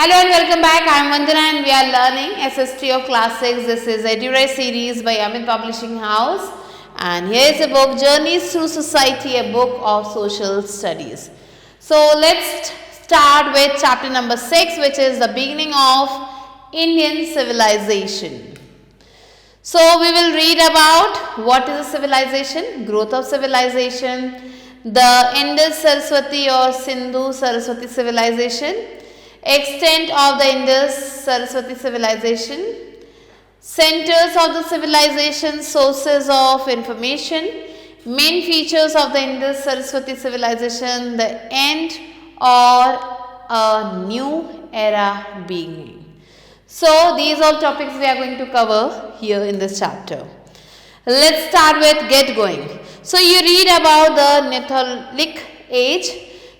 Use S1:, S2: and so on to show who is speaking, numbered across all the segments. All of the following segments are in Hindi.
S1: Hello and welcome back. I am Vandana and we are learning SST of Class 6. This is EduRise series by Amit Publishing House. And here is a book, Journeys Through Society, a book of social studies. So let's start with chapter number 6, which is the beginning of Indian civilization. So we will read about what is a civilization, growth of civilization, the Indus Saraswati or Sindhu Saraswati civilization, extent of the Indus Saraswati civilization, centers of the civilization, sources of information, main features of the Indus Saraswati civilization, the end or a new era beginning. So these all topics we are going to cover here in this chapter. Let's start with get going. So you read about the Neolithic age.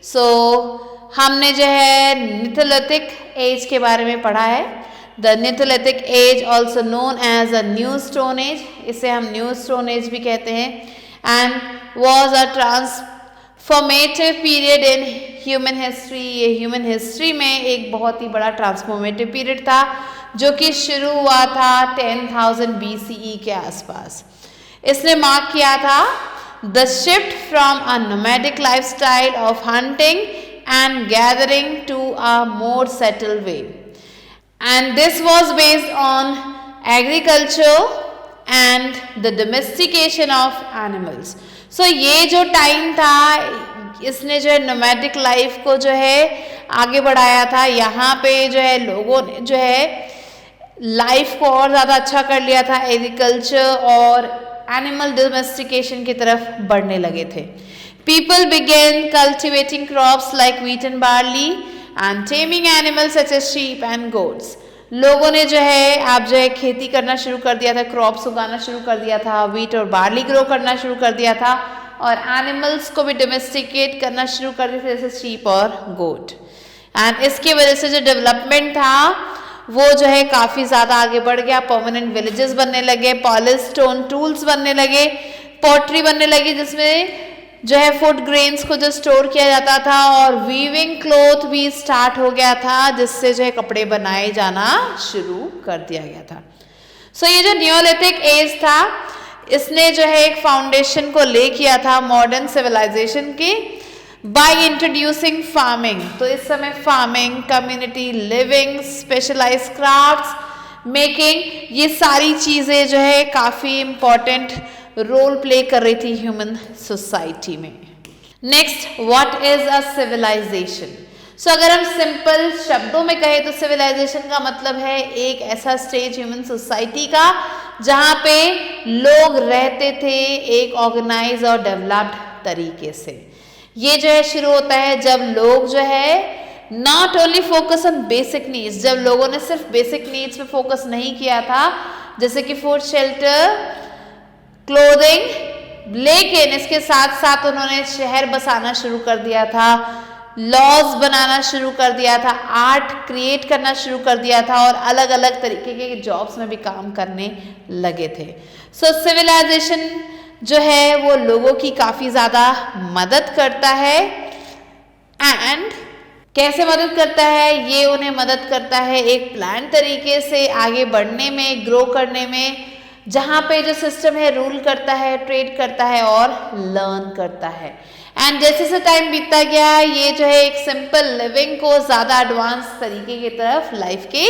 S1: So हमने जो है नियोलिथिक एज के बारे में पढ़ा है. The neolithic age also known as a new stone age, इसे हम न्यू स्टोन एज भी कहते हैं. And was a transformative period in human history. ये ह्यूमन हिस्ट्री में एक बहुत ही बड़ा ट्रांसफॉर्मेटिव पीरियड था जो कि शुरू हुआ था 10,000 BCE के आसपास. इसने मार्क किया था the shift from a nomadic lifestyle of hunting and gathering to a more settled way, and this was based on agriculture and the domestication of animals. So ये जो टाइम था इसने जो है nomadic life को जो है आगे बढ़ाया था. यहाँ पे जो है लोगों ने जो है लाइफ को और ज़्यादा अच्छा कर लिया था, एग्रीकल्चर और एनिमल डोमेस्टिकेशन की तरफ बढ़ने लगे थे. People began cultivating crops like wheat and barley and taming animals such as sheep and goats. लोगों ने जो है आप जो है खेती करना शुरू कर दिया था, क्रॉप्स उगाना शुरू कर दिया था, वीट और बार्ली ग्रो करना शुरू कर दिया था और एनिमल्स को भी डोमेस्टिकेट करना शुरू कर दिया था जैसे शीप और गोट. एंड इसकी वजह से जो डेवलपमेंट था वो जो है काफ़ी ज़्यादा आगे बढ़ गया. परमानेंट विलेजेस बनने लगे, पॉलिश स्टोन टूल्स बनने लगे, पॉटरी बनने लगी जिसमें जो है फूड ग्रेन्स को जो स्टोर किया जाता था, और वीविंग क्लॉथ भी स्टार्ट हो गया था जिससे जो है कपड़े बनाए जाना शुरू कर दिया गया था. सो ये जो नियोलिथिक एज था इसने जो है एक फाउंडेशन को ले किया था मॉडर्न सिविलाइजेशन की बाय इंट्रोड्यूसिंग फार्मिंग. तो इस समय farming, community living, specialized crafts, making, ये सारी चीज़ें जो है काफ़ी इम्पोर्टेंट रोल प्ले कर रही थी ह्यूमन सोसाइटी में. Next, what is a civilisation. So अगर हम सिंपल शब्दों में कहें तो सिविलाइजेशन का मतलब है एक ऐसा स्टेज ह्यूमन सोसाइटी का जहाँ पे लोग रहते थे एक ऑर्गेनाइज और डेवलप्ड तरीके से. ये जो है शुरू होता है जब लोग जो है not only focus on basic needs, जब लोगों ने सिर्फ बेसिक नीड्स पे फोकस नहीं किया था जैसे कि फूड, शेल्टर, क्लोथिंग, लेकिन इसके साथ साथ उन्होंने शहर बसाना शुरू कर दिया था, लॉज बनाना शुरू कर दिया था, आर्ट क्रिएट करना शुरू कर दिया था और अलग अलग तरीके के जॉब्स में भी काम करने लगे थे. सो सिविलाइजेशन जो है वो लोगों की काफ़ी ज़्यादा मदद करता है. एंड कैसे मदद करता है? ये उन्हें मदद करता है एक प्लान तरीके से आगे बढ़ने में, ग्रो करने में, जहाँ पे जो सिस्टम है रूल करता है, ट्रेड करता है और लर्न करता है. एंड जैसे जैसे टाइम बीतता गया ये जो है एक सिंपल लिविंग को ज़्यादा एडवांस तरीके की तरफ लाइफ के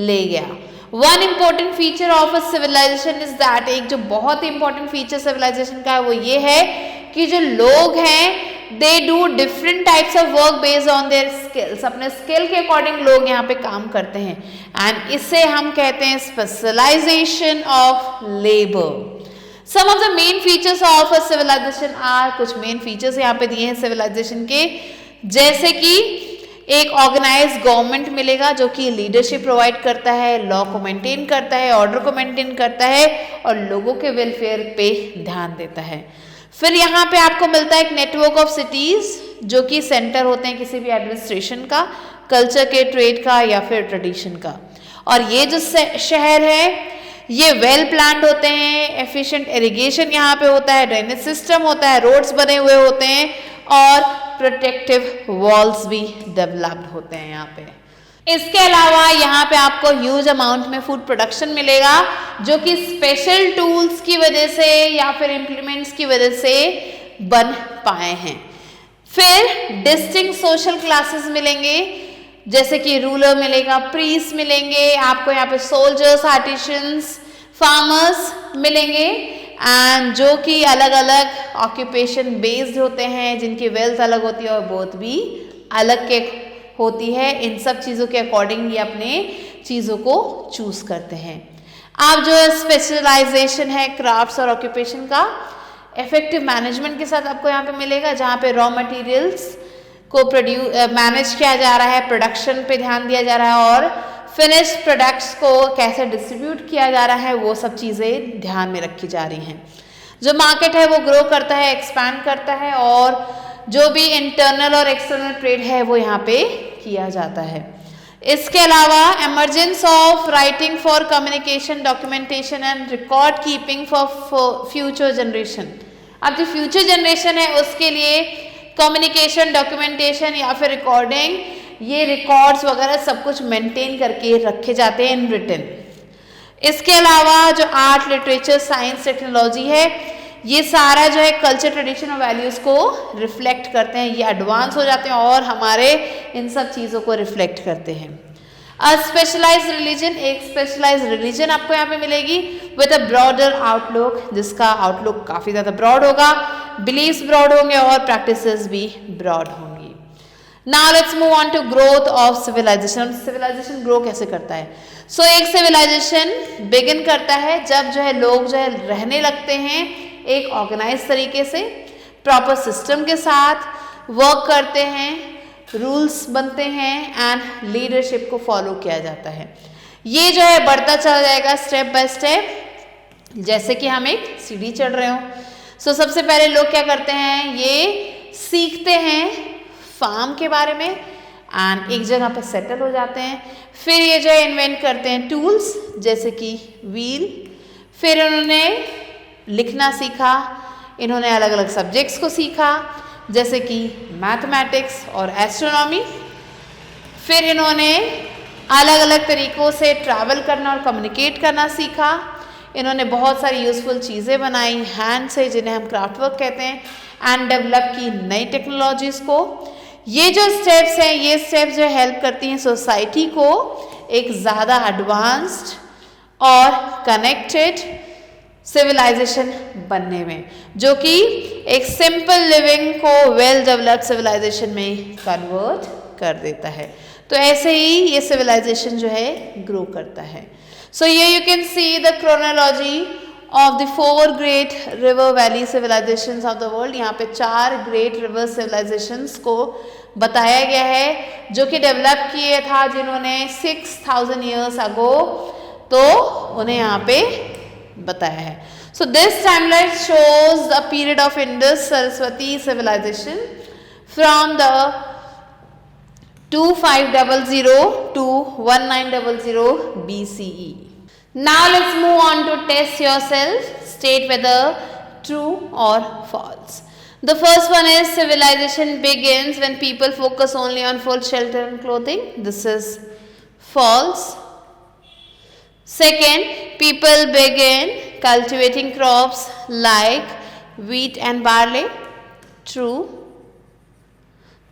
S1: ले गया. One important feature of a civilization is that, एक जो बहुत ही इंपॉर्टेंट फीचर सिविलाइजेशन का है वो ये है कि जो लोग हैं they do different types of work based on their skills. अपने स्किल के अकॉर्डिंग लोग यहाँ पे काम करते हैं एंड इसे हम कहते हैं specialization of labour. Some of the main features of a civilization are, कुछ मेन फीचर्स यहाँ पे दिए हैं सिविलाइजेशन के, जैसे कि एक ऑर्गेनाइज गवर्नमेंट मिलेगा जो कि लीडरशिप प्रोवाइड करता है, लॉ को मेंटेन करता है, ऑर्डर को मेंटेन करता है और लोगों के वेलफेयर पे ध्यान देता है. फिर यहाँ पे आपको मिलता है एक नेटवर्क ऑफ सिटीज़ जो कि सेंटर होते हैं किसी भी एडमिनिस्ट्रेशन का, कल्चर के, ट्रेड का या फिर ट्रेडिशन का. और ये जो शहर है ये वेल प्लान्ड होते हैं, एफिशिएंट इरिगेशन यहाँ पे होता है, ड्रेनेज सिस्टम होता है, रोड्स बने हुए होते हैं और प्रोटेक्टिव वॉल्स भी डेवलप्ड होते हैं यहाँ पे. इसके अलावा यहाँ पे आपको ह्यूज अमाउंट में फूड प्रोडक्शन मिलेगा जो कि स्पेशल टूल्स की वजह से या फिर इम्प्लीमेंट्स की वजह से बन पाए हैं। फिर डिस्टिंक्ट सोशल क्लासेस मिलेंगे जैसे कि रूलर मिलेगा, प्रीस्ट मिलेंगे, आपको यहाँ पे सोल्जर्स, आर्टिशंस, फार्मर्स मिलेंगे एंड जो कि अलग अलग ऑक्यूपेशन बेस्ड होते हैं, जिनकी वेल्थ अलग होती है और बहुत भी अलग के होती है। इन सब चीज़ों के अकॉर्डिंग ये अपने चीज़ों को चूज करते हैं। आप जो स्पेशलाइजेशन है क्राफ्ट्स और ऑक्यूपेशन का इफेक्टिव मैनेजमेंट के साथ आपको यहाँ पे मिलेगा, जहाँ पे रॉ मटेरियल्स को मैनेज किया जा रहा है, प्रोडक्शन पे ध्यान दिया जा रहा है और फिनिश्ड प्रोडक्ट्स को कैसे डिस्ट्रीब्यूट किया जा रहा है वो सब चीज़ें ध्यान में रखी जा रही हैं। जो मार्केट है वो ग्रो करता है, एक्सपैंड करता है और जो भी इंटरनल और एक्सटर्नल ट्रेड है वो यहाँ पे किया जाता है। इसके अलावा emergence of writing for communication, documentation and record keeping for future generation. अब जो फ्यूचर जनरेशन है उसके लिए कम्युनिकेशन, डॉक्यूमेंटेशन या फिर रिकॉर्डिंग, ये रिकॉर्ड्स वगैरह सब कुछ मेंटेन करके रखे जाते हैं इन रिटन। इसके अलावा जो आर्ट, लिटरेचर, साइंस, टेक्नोलॉजी है ये सारा जो है कल्चर, ट्रेडिशन और वैल्यूज़ को रिफ्लेक्ट करते हैं, ये एडवांस हो जाते हैं और हमारे इन सब चीज़ों को रिफ्लेक्ट करते हैं। स्पेशलाइज्ड रिलीजन, एक स्पेशलाइज्ड रिलीजन आपको यहाँ पे मिलेगी विद अ ब्रॉडर आउटलुक, जिसका आउटलुक काफ़ी ज़्यादा ब्रॉड होगा, बिलीव्स ब्रॉड होंगे और प्रैक्टिसेस भी ब्रॉड होंगी। Now let's move on to growth of civilization. Civilization grow कैसे करता है? सो एक सिविलाइजेशन बिगिन करता है जब जो है लोग जो है रहने लगते हैं एक ऑर्गेनाइज तरीके से, प्रॉपर सिस्टम के साथ वर्क करते हैं, रूल्स बनते हैं एंड लीडरशिप को फॉलो किया जाता है। ये जो है बढ़ता चला जाएगा स्टेप बाय स्टेप, जैसे कि हम एक सीढ़ी चढ़ रहे हो। सो सबसे पहले लोग क्या करते हैं, ये सीखते हैं फार्म के बारे में एंड एक जगह पर सेटल हो जाते हैं। फिर ये जो है इन्वेंट करते हैं टूल्स जैसे कि व्हील। फिर उन्होंने लिखना सीखा, इन्होंने अलग अलग सब्जेक्ट्स को सीखा जैसे कि मैथमेटिक्स और एस्ट्रोनॉमी। फिर इन्होंने अलग अलग तरीक़ों से ट्रैवल करना और कम्युनिकेट करना सीखा। इन्होंने बहुत सारी यूज़फुल चीज़ें बनाई हैंड से, जिन्हें हम क्राफ्ट वर्क कहते हैं, एंड डेवलप की नई टेक्नोलॉजीज़ को। ये जो स्टेप्स हैं, ये स्टेप्स जो हेल्प करती हैं सोसाइटी को एक ज़्यादा एडवांस्ड और कनेक्टेड सिविलाइजेशन बनने में, जो कि एक सिंपल लिविंग को वेल डेवलप्ड सिविलाइजेशन में कन्वर्ट कर देता है। तो ऐसे ही ये सिविलाइजेशन जो है ग्रो करता है। सो ये you can see the chronology of the 4 great river valley civilizations of the world. यहाँ पे 4 ग्रेट रिवर सिविलाइजेशंस को बताया गया है जो कि डेवलप किए था जिन्होंने 6000 ईयर्स अगो, तो उन्हें यहाँ पे बताया है। So this timeline shows the period of Indus Saraswati civilization from the 2500 to 1900 BCE. Now let's move on to test yourself. State whether true or false. The first one is civilization begins when people focus only on food, shelter and clothing. This is false. Second, people begin cultivating crops like wheat and barley. True.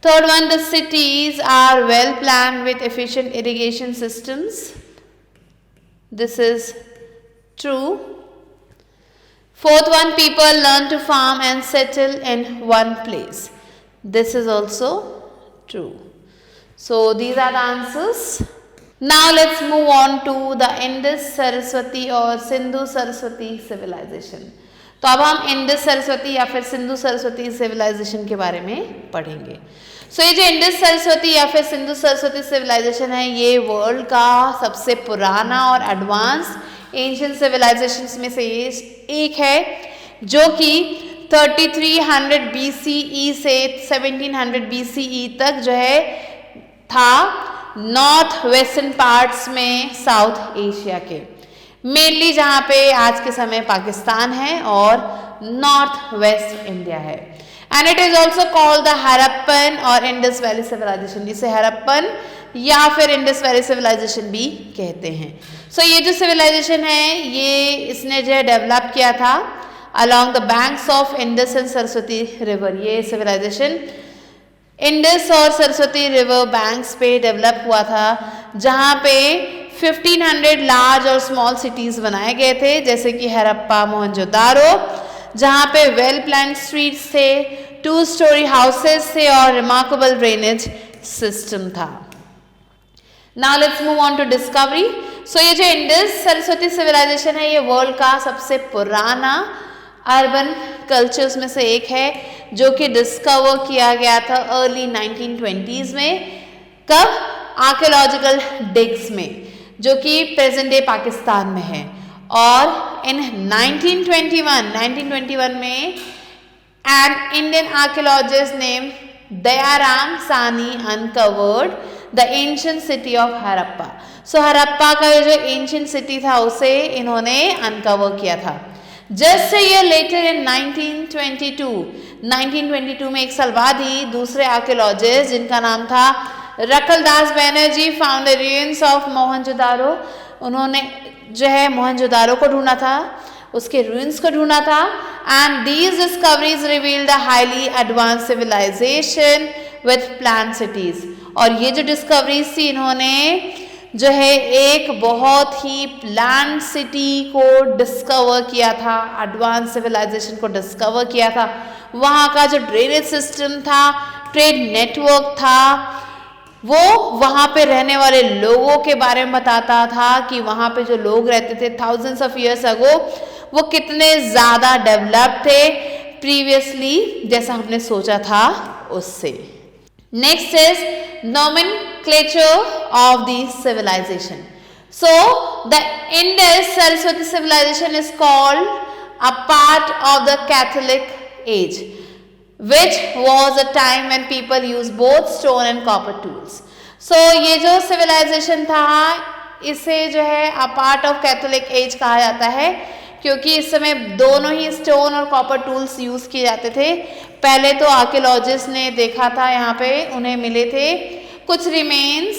S1: Third one, the cities are well planned with efficient irrigation systems. This is true. Fourth one, people learn to farm and settle in one place. This is also true. So these are the answers. Now let's move on to the Indus Saraswati or Sindhu Saraswati civilization. तो अब हम इंडस सरस्वती या फिर सिंधु सरस्वती सिविलाइजेशन के बारे में पढ़ेंगे। सो ये जो इंडस सरस्वती या फिर सिंधु सरस्वती सिविलाइजेशन है, ये वर्ल्ड का सबसे पुराना और एडवांस एंशिएंट सिविलाइजेशंस में से ये एक है, जो कि 3300 BCE से 1700 BCE तक जो है था नॉर्थ वेस्टर्न पार्ट्स में साउथ एशिया के, मेनली जहाँ पे आज के समय पाकिस्तान है और नॉर्थ वेस्ट इंडिया है। And it is also called the Harappan और इंडस वैली सिविलाइजेशन, जिसे हरप्पन या फिर इंडस वैली सिविलाइजेशन भी कहते हैं। सो ये जो सिविलाइजेशन है ये इसने जो है डेवलप किया था along the banks of Indus and Saraswati river. ये सिविलाइजेशन इंडस और सरस्वती रिवर बैंक्स पे डेवलप हुआ था, जहाँ पे 1500 लार्ज और स्मॉल सिटीज बनाए गए थे, जैसे कि हरप्पा, मोहनजोदारो, जहाँ पे वेल प्लान स्ट्रीट्स थे, 2 स्टोरी हाउसेस थे और रिमार्केबल ड्रेनेज सिस्टम था। Now let's move on to discovery. So ये जो इंडस सरस्वती सिविलाइजेशन है ये वर्ल्ड का सबसे पुराना अर्बन कल्चर्स में से एक है, जो कि डिस्कवर किया गया था अर्ली 1920s में। कब? आर्कियोलॉजिकल डिग्स में, जो कि प्रेजेंट डे पाकिस्तान में है। और इन 1921 में an Indian archaeologist name Dayaram Sahni uncovered the ancient city of Harappa. So Harappa का जो एंशिएंट सिटी था उसे इन्होंने अनकवर किया था। जस्ट अ ईयर लेटर इन 1922 में, एक साल बाद ही, दूसरे आर्कियोलॉजिस्ट जिनका नाम था Rakhaldas Banerjee found the ruins of Mohenjodaro. उन्होंने जो है मोहनजोदारो को ढूंढा था, उसके ruins को ढूंढा था। And these discoveries revealed a highly advance civilization with plan cities. और ये जो डिस्कवरीज थी, इन्होंने जो है एक बहुत ही प्लान सिटी को डिस्कवर किया था, एडवांस सिविलाइजेशन को डिस्कवर किया था। वहाँ का जो ड्रेनेज सिस्टम था, ट्रेड नेटवर्क था, वो वहाँ पे रहने वाले लोगों के बारे में बताता था कि वहाँ पे जो लोग रहते थे थाउजेंड्स ऑफ ईयर्स अगो, वो कितने ज़्यादा डेवलप थे प्रीवियसली, जैसा हमने सोचा था उससे। Next is nomenclature of the civilization. So the Indus Saraswati civilization is called a part of the Catholic age, which was a time when people used both stone and copper tools. So ये जो civilization था, इसे जो है a part of Catholic age कहा जाता है, क्योंकि इस समय दोनों ही स्टोन और कॉपर टूल्स यूज किए जाते थे। पहले तो आर्कियोलॉजिस्ट ने देखा था, यहाँ पे उन्हें मिले थे कुछ रिमेन्स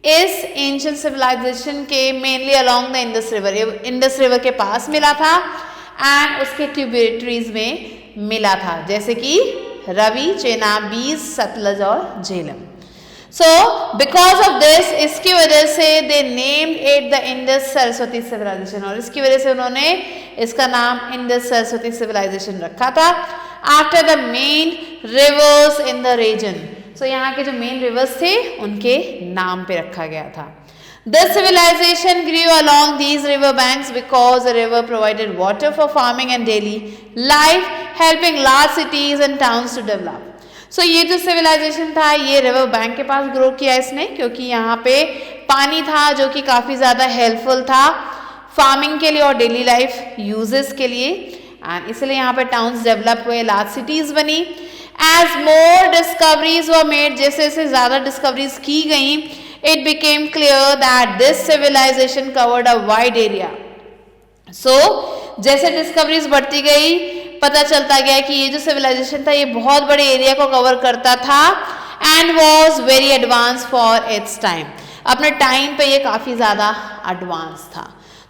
S1: इस एंशिएंट सिविलाइजेशन के, mainly along the Indus river. Indus river के पास मिला था एंड उसके ट्यूबिटरीज में मिला था, जैसे कि रवि, चेनाब, बीज, सतलज और Jhelum. So because of this, इसकी वजह से they named it the Indus Saraswati civilization, और इसकी वजह से उन्होंने इसका नाम इंडस सरस्वती सिविलाइजेशन रखा था after the main rivers in the region. So यहाँ के जो मेन रिवर्स थे उनके नाम पे रखा गया था। The civilization grew along these river banks because the river provided water for farming and daily life, helping large cities and towns to develop. So ये जो civilization था ये river bank के पास grow किया इसने, क्योंकि यहाँ पे पानी था जो कि काफ़ी ज़्यादा helpful था farming के लिए और daily life uses के लिए, and इसलिए यहाँ पे towns develop हुए, large cities बनी। As more discoveries were made, जैसे जैसे ज़्यादा discoveries की गई, it became clear that this civilization covered a wide area. So जैसे discoveries बढ़ती गई पता चलता गया कि ये जो civilization था ये बहुत बड़े एरिया को कवर करता था and was very advanced for its time. अपने टाइम पे ये काफ़ी ज़्यादा एडवांस था।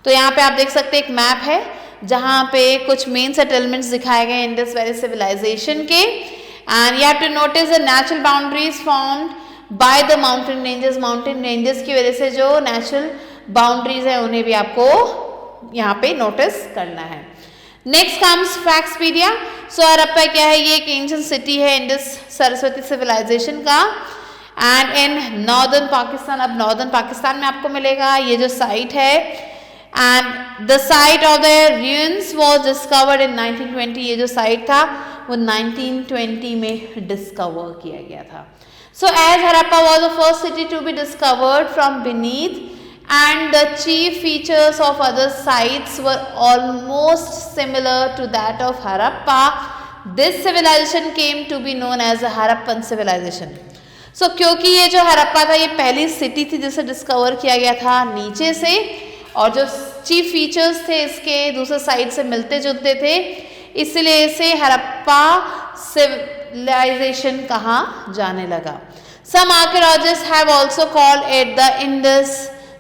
S1: तो यहाँ पे आप देख सकते हैं एक मैप है जहाँ पे कुछ मेन सेटलमेंट्स दिखाए गए इंडस वैली सिविलाइजेशन के, and you have to notice the natural boundaries formed by the mountain ranges. Mountain ranges की वजह से जो नेचुरल बाउंड्रीज है उन्हें भी आपको यहाँ पे नोटिस करना है। Next comes factspedia. So Harappa क्या है, ये एक एंशिएंट सिटी है इंडस सरस्वती सिविलाइजेशन का, एंड इन नॉर्दर्न पाकिस्तान। अब नॉर्दर्न पाकिस्तान में आपको मिलेगा ये जो साइट है, and the site of the ruins was discovered in 1920। ये जो साइट था वो 1920 में डिस्कवर किया गया था। So as Harappa was the first city to be discovered from beneath, and the chief features of other sites were almost similar to that of Harappa, this civilization came to be known as the Harappan civilization. So क्योंकि ये जो हरप्पा था ये पहली सिटी थी जिसे डिस्कवर किया गया था नीचे से, और जो चीफ फीचर्स थे इसके दूसरे साइड से मिलते जुलते थे, इसलिए इसे हरप्पा सिविलाइजेशन कहा जाने लगा। Some archaeologists have also called it the Indus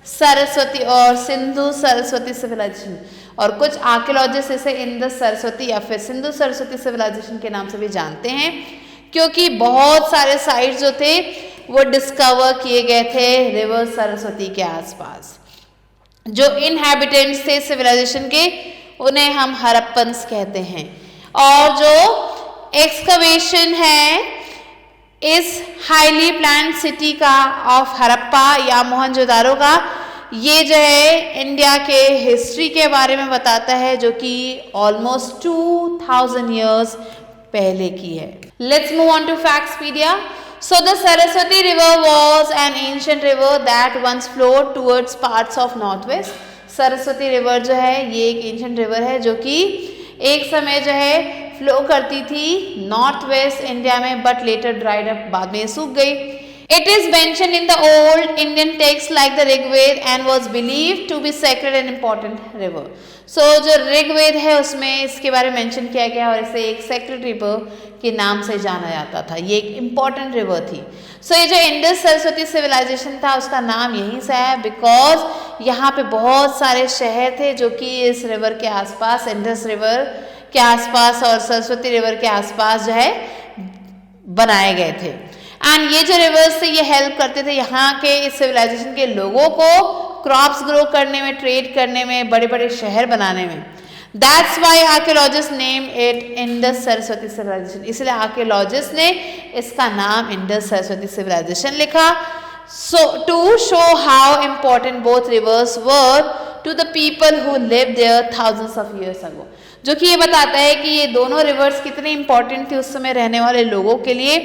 S1: Saraswati और सिंधु सरस्वती सिविलाइजेशन, और कुछ आर्कियोलॉजिस्ट इसे इंडस सरस्वती या फिर सिंधु सरस्वती सिविलाइजेशन के नाम से भी जानते हैं, क्योंकि बहुत सारे साइट्स जो थे वो डिस्कवर किए गए थे रिवर सरस्वती के आसपास। जो इनहैबिटेंट्स थे सिविलाइजेशन के उन्हें हम हड़प्पन्स कहते हैं, और जो एक्सकवेशन है इस हाईली प्लान्ड सिटी का ऑफ हड़प्पा या मोहनजोदारो का, ये जो है इंडिया के हिस्ट्री के बारे में बताता है, जो कि ऑलमोस्ट 2000 ईयर्स पहले की है। Let's move on to factspedia. So the Saraswati river was an ancient river that once flowed towards parts of northwest. Saraswati river जो है ये एक एंशिएंट रिवर है जो कि एक समय जो है फ्लो करती थी नॉर्थ वेस्ट इंडिया में, बट लेटर ड्राइड अप, बाद में सूख गई। It is mention in the old Indian text like the Rigveda and was believed to be sacred and important river. So जो ऋग्वेद है उसमें इसके बारे में मेंशन किया गया और इसे एक सेक्रेड रिवर के नाम से जाना जाता था, ये एक इम्पॉर्टेंट रिवर थी। सो ये जो इंडस सरस्वती सिविलाइजेशन था उसका नाम यहीं से है बिकॉज यहाँ पे बहुत सारे शहर थे जो कि इस रिवर के आसपास, इंडस रिवर के आसपास और सरस्वती रिवर के आसपास जो है बनाए गए थे। एंड ये जो रिवर्स थे ये हेल्प करते थे यहाँ के इस सिविलाइजेशन के लोगों को क्रॉप्स ग्रो करने में, ट्रेड करने में, बड़े बड़े शहर बनाने में। That's why archaeologist name it Indus Saraswati civilisation, इसलिए आर्कियोलॉजिस्ट ने इसका नाम इंडस सरस्वती सिविलाइजेशन लिखा। So to show how important both rivers were to the people who live there thousands of years ago, जो कि ये बताता है कि ये दोनों रिवर्स कितनी इंपॉर्टेंट थी उस समय रहने वाले लोगों के लिए,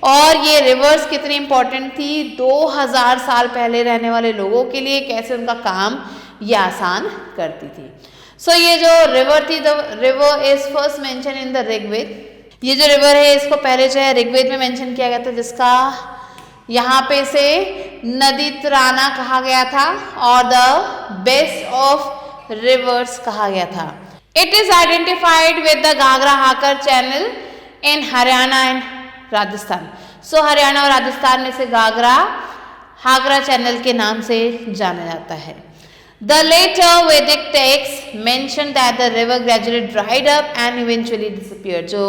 S1: और ये रिवर्स कितनी इंपॉर्टेंट थी 2000 साल पहले रहने वाले लोगों के लिए, कैसे उनका काम ये आसान करती थी। सो ये जो रिवर थी, the river is first mention in the Rigveda. ये जो रिवर है इसको पहले जो है ऋग्वेद में मेंशन किया गया था, जिसका यहाँ पे इसे नदी त्राना कहा गया था और द बेस्ट ऑफ रिवर्स कहा गया था। It is identified with the Ghaggar Hakra channel in Haryana and Rajasthan. So Haryana और राजस्थान में से घाघरा हाकरा चैनल के नाम से जाना जाता है। The later Vedic texts mention that the river gradually dried up and eventually disappeared. जो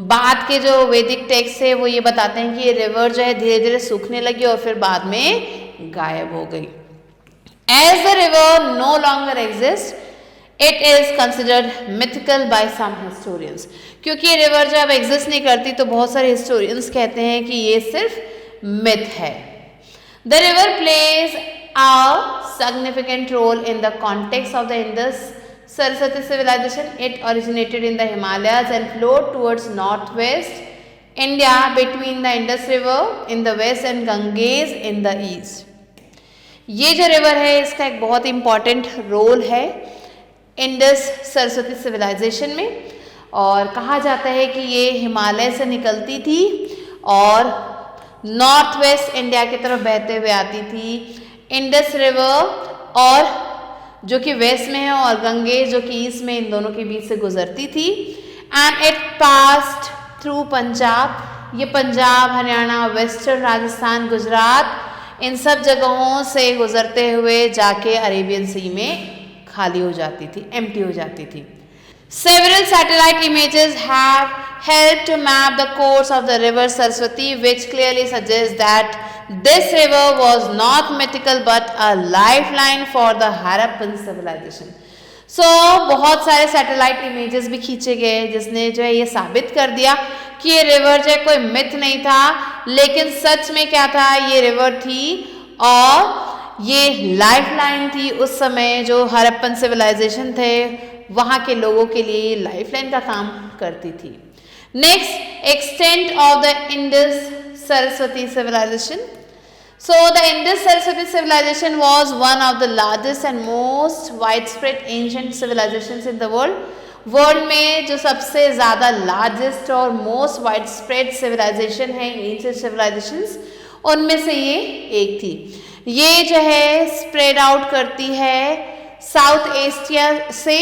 S1: बाद के जो वैदिक टेक्स्ट है वो ये बताते हैं कि ये रिवर जो है धीरे धीरे सूखने लगी और फिर बाद में गायब हो गई। As the river no longer exists, it is considered mythical by some historians. क्योंकि ये रिवर जो अब एग्जिस्ट नहीं करती तो बहुत सारे हिस्टोरियंस कहते हैं कि ये सिर्फ मिथ है। The river plays a significant role in the context of the Indus Saraswati civilization. It originated in the Himalayas and flowed towards northwest India between the Indus River in the west and Ganges in the east. ये जो रिवर है इसका एक बहुत इंपॉर्टेंट रोल है इंडस सरस्वती सिविलाइजेशन में, और कहा जाता है कि ये हिमालय से निकलती थी और नॉर्थ वेस्ट इंडिया की तरफ बहते हुए आती थी। इंडस रिवर और जो कि वेस्ट में है और गंगेज जो कि ईस्ट में, इन दोनों के बीच से गुजरती थी। And it passed through Punjab, ये पंजाब, हरियाणा, वेस्टर्न राजस्थान, गुजरात, इन सब जगहों से गुजरते हुए जाके अरेबियन सी में खाली हो जाती थी, एम्प्टी हो जाती थी। Several satellite images have helped to map the course of the river Saraswati, which clearly suggests that this river was not mythical but a lifeline for the Harappan civilization. So बहुत सारे सैटेलाइट इमेजेस भी खींचे गए जिसने जो है ये साबित कर दिया कि ये रिवर जो है कोई मिथ नहीं था, लेकिन सच में क्या था, ये रिवर थी और ये लाइफलाइन थी। उस समय जो हरप्पन सिविलाइजेशन थे वहाँ के लोगों के लिए लाइफलाइन का काम करती थी। Next, extent of the Indus Saraswati civilization. So the Indus Saraswati civilization was one of the largest and most widespread ancient civilizations in the world. World में जो सबसे ज़्यादा लार्जेस्ट और मोस्ट वाइडस्प्रेड सिविलाइजेशन है एंशिएंट सिविलाइजेशंस, उनमें से ये एक थी। ये जो है स्प्रेड आउट करती है साउथ एशिया से,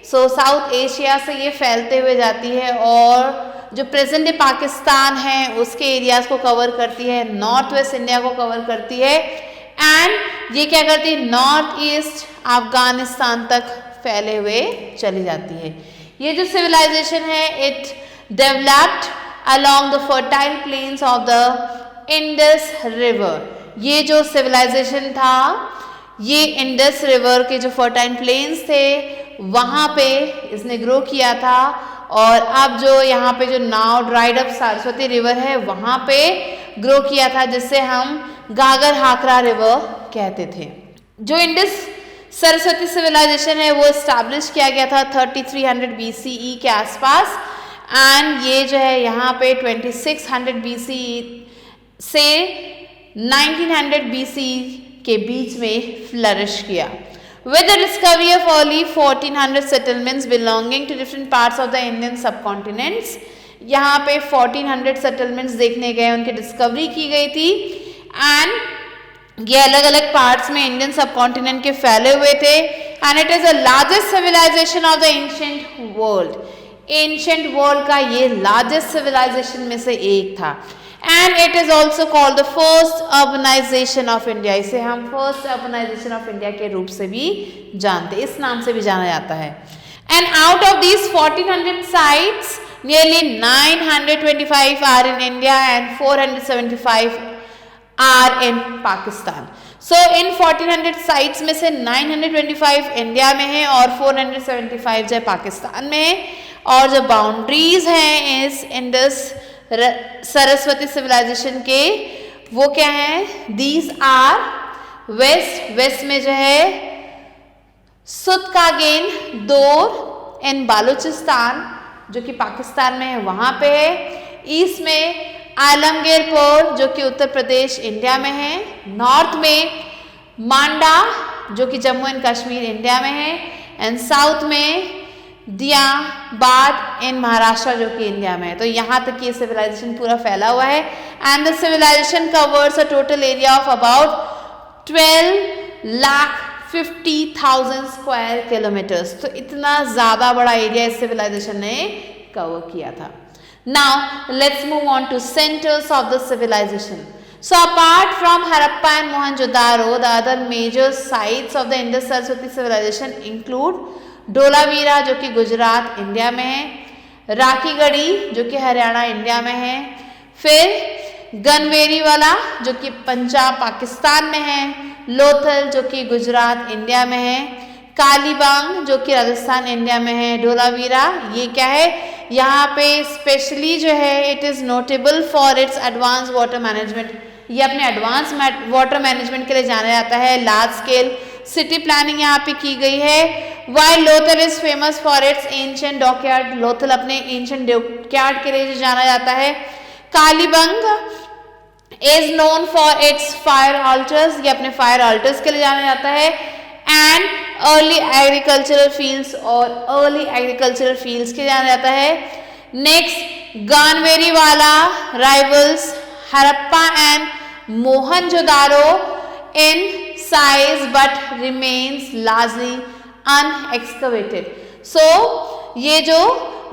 S1: साउथ एशिया से ये फैलते हुए जाती है और जो प्रेजेंट डे पाकिस्तान है उसके एरियाज को कवर करती है, नॉर्थ वेस्ट इंडिया को कवर करती है, एंड ये क्या करती है, नॉर्थ ईस्ट अफगानिस्तान तक फैले हुए चली जाती है। ये जो सिविलाइजेशन है it developed along the fertile planes of the Indus river. ये जो सिविलाइजेशन था ये इंडस रिवर के जो फर्टाइल प्लेन्स थे वहाँ पे इसने ग्रो किया था, और अब जो यहाँ पे जो now dried up Saraswati river है वहाँ पे ग्रो किया था, जिससे हम गागर हाकरा रिवर कहते थे। जो इंडस सरस्वती सिविलाइजेशन है वो इस्टेब्लिश किया गया था 3300 BCE के आसपास, एंड ये जो है यहाँ पे 2600 BCE से 1900 BCE के बीच में फ्लरिश किया। With the discovery of early 1400 settlements belonging to different parts of the Indian subcontinents, यहाँ पे 1400 settlements देखने गए, उनकी डिस्कवरी की गई थी, एंड ये अलग अलग पार्ट्स में इंडियन सबकॉन्टिनेंट के फैले हुए थे, and it is the largest civilization of the ancient world. Ancient world का ये लार्जेस्ट सिविलाइजेशन में से एक था, and it is also called the first urbanization of India. इसे हम फर्स्ट अर्बनाइजेशन ऑफ इंडिया के रूप से भी जानते हैं, इस नाम से भी जाना जाता है। And out of these 1400 sites nearly 925 are in India and 475 are in Pakistan. So in 1400 sites में से 925 इंडिया में है और 475 जो पाकिस्तान में है, और जो बाउंड्रीज हैं इस इंडस सरस्वती सिविलाइजेशन के वो क्या है, दीज आर वेस्ट में जो है सुतकागेन दौर इन बालूचिस्तान जो कि पाकिस्तान में है वहाँ पे है, ईस्ट में आलमगीरपुर जो कि उत्तर प्रदेश इंडिया में है, नॉर्थ में मांडा जो कि जम्मू एंड कश्मीर इंडिया में है, एंड साउथ में दियाबाद इन महाराष्ट्र जो कि इंडिया में है। तो यहाँ तक ये सिविलाइजेशन पूरा फैला हुआ है, and the civilization covers a total area of about 12,50,000 square kilometres. तो इतना ज़्यादा बड़ा एरिया इस सिविलाइजेशन ने कवर किया था। Now let's move on to centres of the civilization. So apart from Harappa and Mohenjo-daro, the other major sites of the Indus Saraswati civilization include Dholavira जो कि गुजरात इंडिया में है, राखीगढ़ी जो कि हरियाणा इंडिया में है, फिर गनवेरीवाला जो कि पंजाब पाकिस्तान में है, लोथल जो कि गुजरात इंडिया में है, कालीबांग जो कि राजस्थान इंडिया में है। डोलावीरा ये क्या है, यहाँ पे स्पेशली जो है it is notable for its advance water management. ये अपने एडवांस वाटर मैनेजमेंट के लिए जाना जाता है। लार्ज स्केल सिटी प्लानिंग यहाँ पे की गई है। While Lothal is famous for its ancient dockyard, Lothal अपने एंशिएंट डॉकयार्ड के लिए जाना जाता है। Kalibangan is known for its fire altars, ये अपने फायर ऑल्टर्स के लिए जाना जाता है। एंड अर्ली एग्रीकल्चरल फील्ड्स, और अर्ली एग्रीकल्चरल फील्ड्स के लिए जाना जाता है। Next Ganweriwala rivals Harappa and Mohenjodaro in size but remains largely unexcavated. So ये जो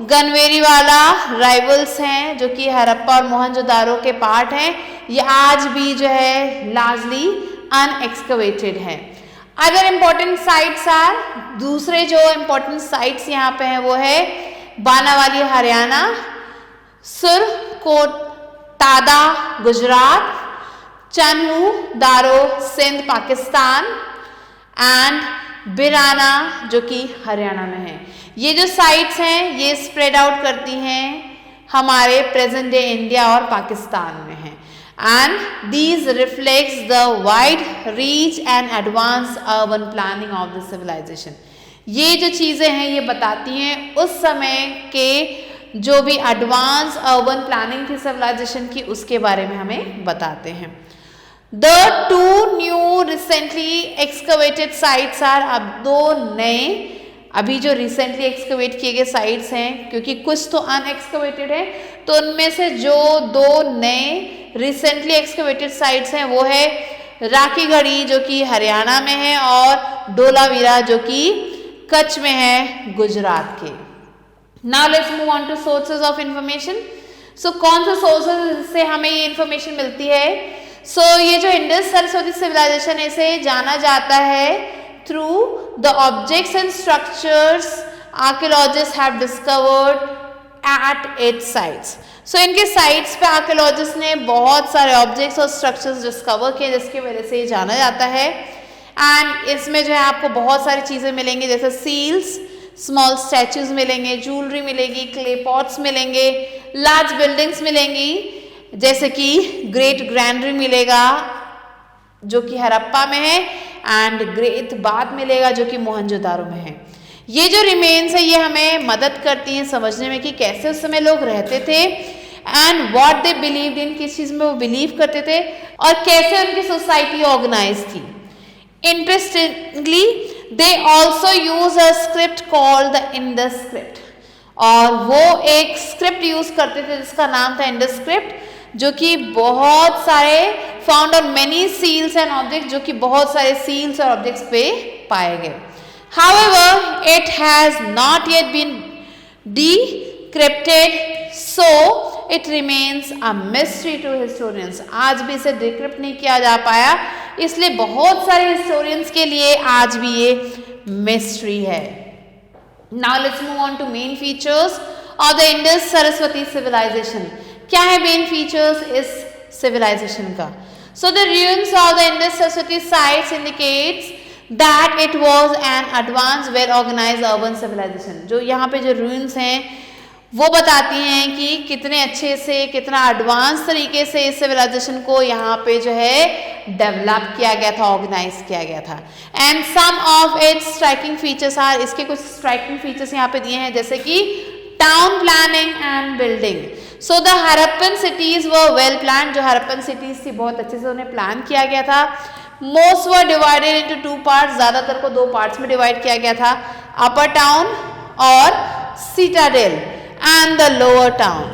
S1: गनवेरीवाला राइवल्स हैं जो कि हरप्पा और मोहनजोदारो के पार्ट हैं, ये आज भी जो है लार्जली अनएक्सकवेटेड है। अदर इम्पोर्टेंट साइट्स आर, दूसरे जो इम्पोर्टेंट साइट्स यहाँ पे हैं वो है बानावाली हरियाणा, सुरकोटादा गुजरात, चन्हू दारो सिंध पाकिस्तान, एंड बिराना जो कि हरियाणा में है। ये जो साइट्स हैं ये स्प्रेड आउट करती हैं हमारे प्रेजेंट डे इंडिया और पाकिस्तान में है, and these reflects the wide reach and advance urban planning of the civilization. ये जो चीज़ें हैं ये बताती हैं उस समय के जो भी एडवांस अर्बन प्लानिंग थी सिविलाइजेशन की उसके बारे में हमें बताते हैं। The two new recently excavated sites are, अब दो नए अभी जो रिसेंटली एक्सकवेट किए गए साइट्स हैं, क्योंकि कुछ तो अनएक्सकवेटेड है, तो उनमें से जो दो नए रिसेंटली एक्सकवेटेड साइट्स हैं वो है राखीगढ़ी जो कि हरियाणा में है और डोलावीरा जो कि कच्छ में है गुजरात के। Now let's move on to sources of information. So कौन से सोर्सेज से हमें ये इंफॉर्मेशन मिलती है? सो ये जो इंडस सरस्वती सिविलाइजेशन है इसे जाना जाता है through the objects and structures archaeologist have discovered at its sites. So इनके साइट्स पे आर्कियोलॉजिस्ट ने बहुत सारे ऑब्जेक्ट्स और स्ट्रक्चर्स डिस्कवर किए जिसकी वजह से ये जाना जाता है. एंड इसमें जो है आपको बहुत सारी चीज़ें मिलेंगी जैसे सील्स, स्मॉल स्टैचूज मिलेंगे, ज्वेलरी मिलेगी, क्ले पॉट्स मिलेंगे, लार्ज बिल्डिंग्स मिलेंगी जैसे कि ग्रेट ग्रैंडरी मिलेगा जो कि हड़प्पा में है एंड ग्रेट बाथ मिलेगा जो कि मोहनजोदारो में है. ये जो रिमेन्स है ये हमें मदद करती हैं समझने में कि कैसे उस समय लोग रहते थे and what they believed in, किस चीज़ में वो बिलीव करते थे और कैसे उनकी सोसाइटी ऑर्गेनाइज थी. Interestingly they also use a script called the Indus script, और वो एक स्क्रिप्ट यूज करते थे जिसका नाम था इंडस स्क्रिप्ट जो कि बहुत सारे found on many seals and object, जो कि बहुत सारे सील्स और ऑब्जेक्ट्स पे पाए गए. However, it has not yet been decrypted, so it remains a mystery to historians. आज भी इसे डिक्रिप्ट नहीं किया जा पाया, इसलिए बहुत सारे हिस्टोरियंस के लिए आज भी ये मिस्ट्री है. Now let's move on to main features of the Indus Saraswati civilization. क्या है मेन फीचर्स इस सिविलाइजेशन का? So the ruins of the Indus Saraswati sites indicates that it was an advanced well organized urban civilization. जो यहाँ पे जो ruins हैं वो बताती हैं कि कितने अच्छे से, कितना एडवांस तरीके से इस सिविलाइजेशन को यहाँ पे जो है डेवलप किया गया था, ऑर्गेनाइज किया गया था. And some of its striking features are, इसके कुछ स्ट्राइकिंग फीचर्स यहाँ पे दिए हैं जैसे कि town planning and building. So the Harappan cities were well plan, जो हड़प्पन सिटीज थी बहुत अच्छे से उन्हें प्लान किया गया था. Most were divided into two parts, ज़्यादातर को दो पार्ट्स में डिवाइड किया गया था, अपर टाउन और Citadel and the lower town.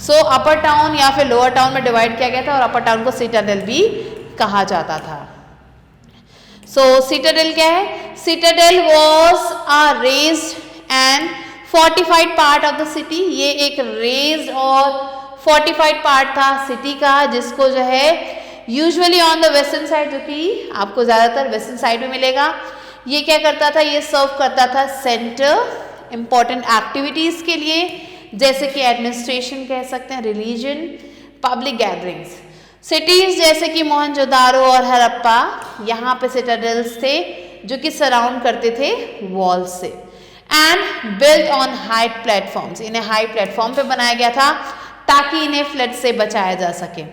S1: So upper town या फिर लोअर टाउन में डिवाइड किया गया था और अपर टाउन को सिटाडेल भी कहा जाता था. सो सिटाडेल क्या है? Citadel was a raised and fortified part of the city. ये एक रेज्ड और फोर्टिफाइड पार्ट था सिटी का जिसको जो है usually on the western side, जो कि आपको ज़्यादातर वेस्टर्न साइड में मिलेगा, ये क्या करता था? ये सर्व करता था सेंटर इंपॉर्टेंट एक्टिविटीज़ के लिए जैसे कि एडमिनिस्ट्रेशन कह सकते हैं, रिलीजन, पब्लिक गैदरिंग्स. सिटीज़ जैसे कि मोहनजोदारो और हड़प्पा, यहाँ पे सिटाडेल्स थे जो कि सराउंड करते थे वॉल से. And built on height platforms, इन्हें हाई प्लेटफॉर्म पे बनाया गया था ताकि इन्हें फ्लड से बचाया जा सके.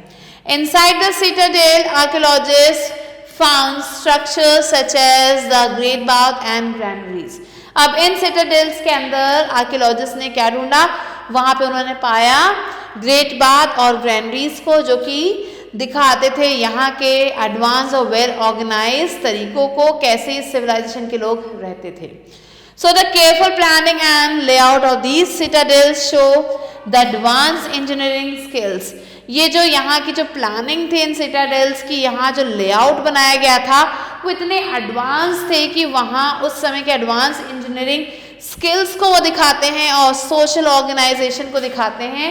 S1: Inside the citadel, archaeologists found structures such as the Great Bath and granaries. अब इन सिटाडेल्स के अंदर आर्कियोलॉजिस्ट ने क्या ढूंढा? वहाँ पे उन्होंने पाया ग्रेट बाथ और ग्रैनरीज को जो कि दिखाते थे यहाँ के एडवांस और वेल ऑर्गेनाइज तरीकों को, कैसे इस सिविलाइजेशन के लोग रहते थे. So the careful planning and layout of these citadels show the advanced engineering skills. ये जो यहाँ की जो प्लानिंग थी इन सिटाडेल्स की, यहाँ जो लेआउट बनाया गया था वो इतने एडवांस थे कि वहाँ उस समय के एडवांस इंजीनियरिंग स्किल्स को वो दिखाते हैं और सोशल ऑर्गेनाइजेशन को दिखाते हैं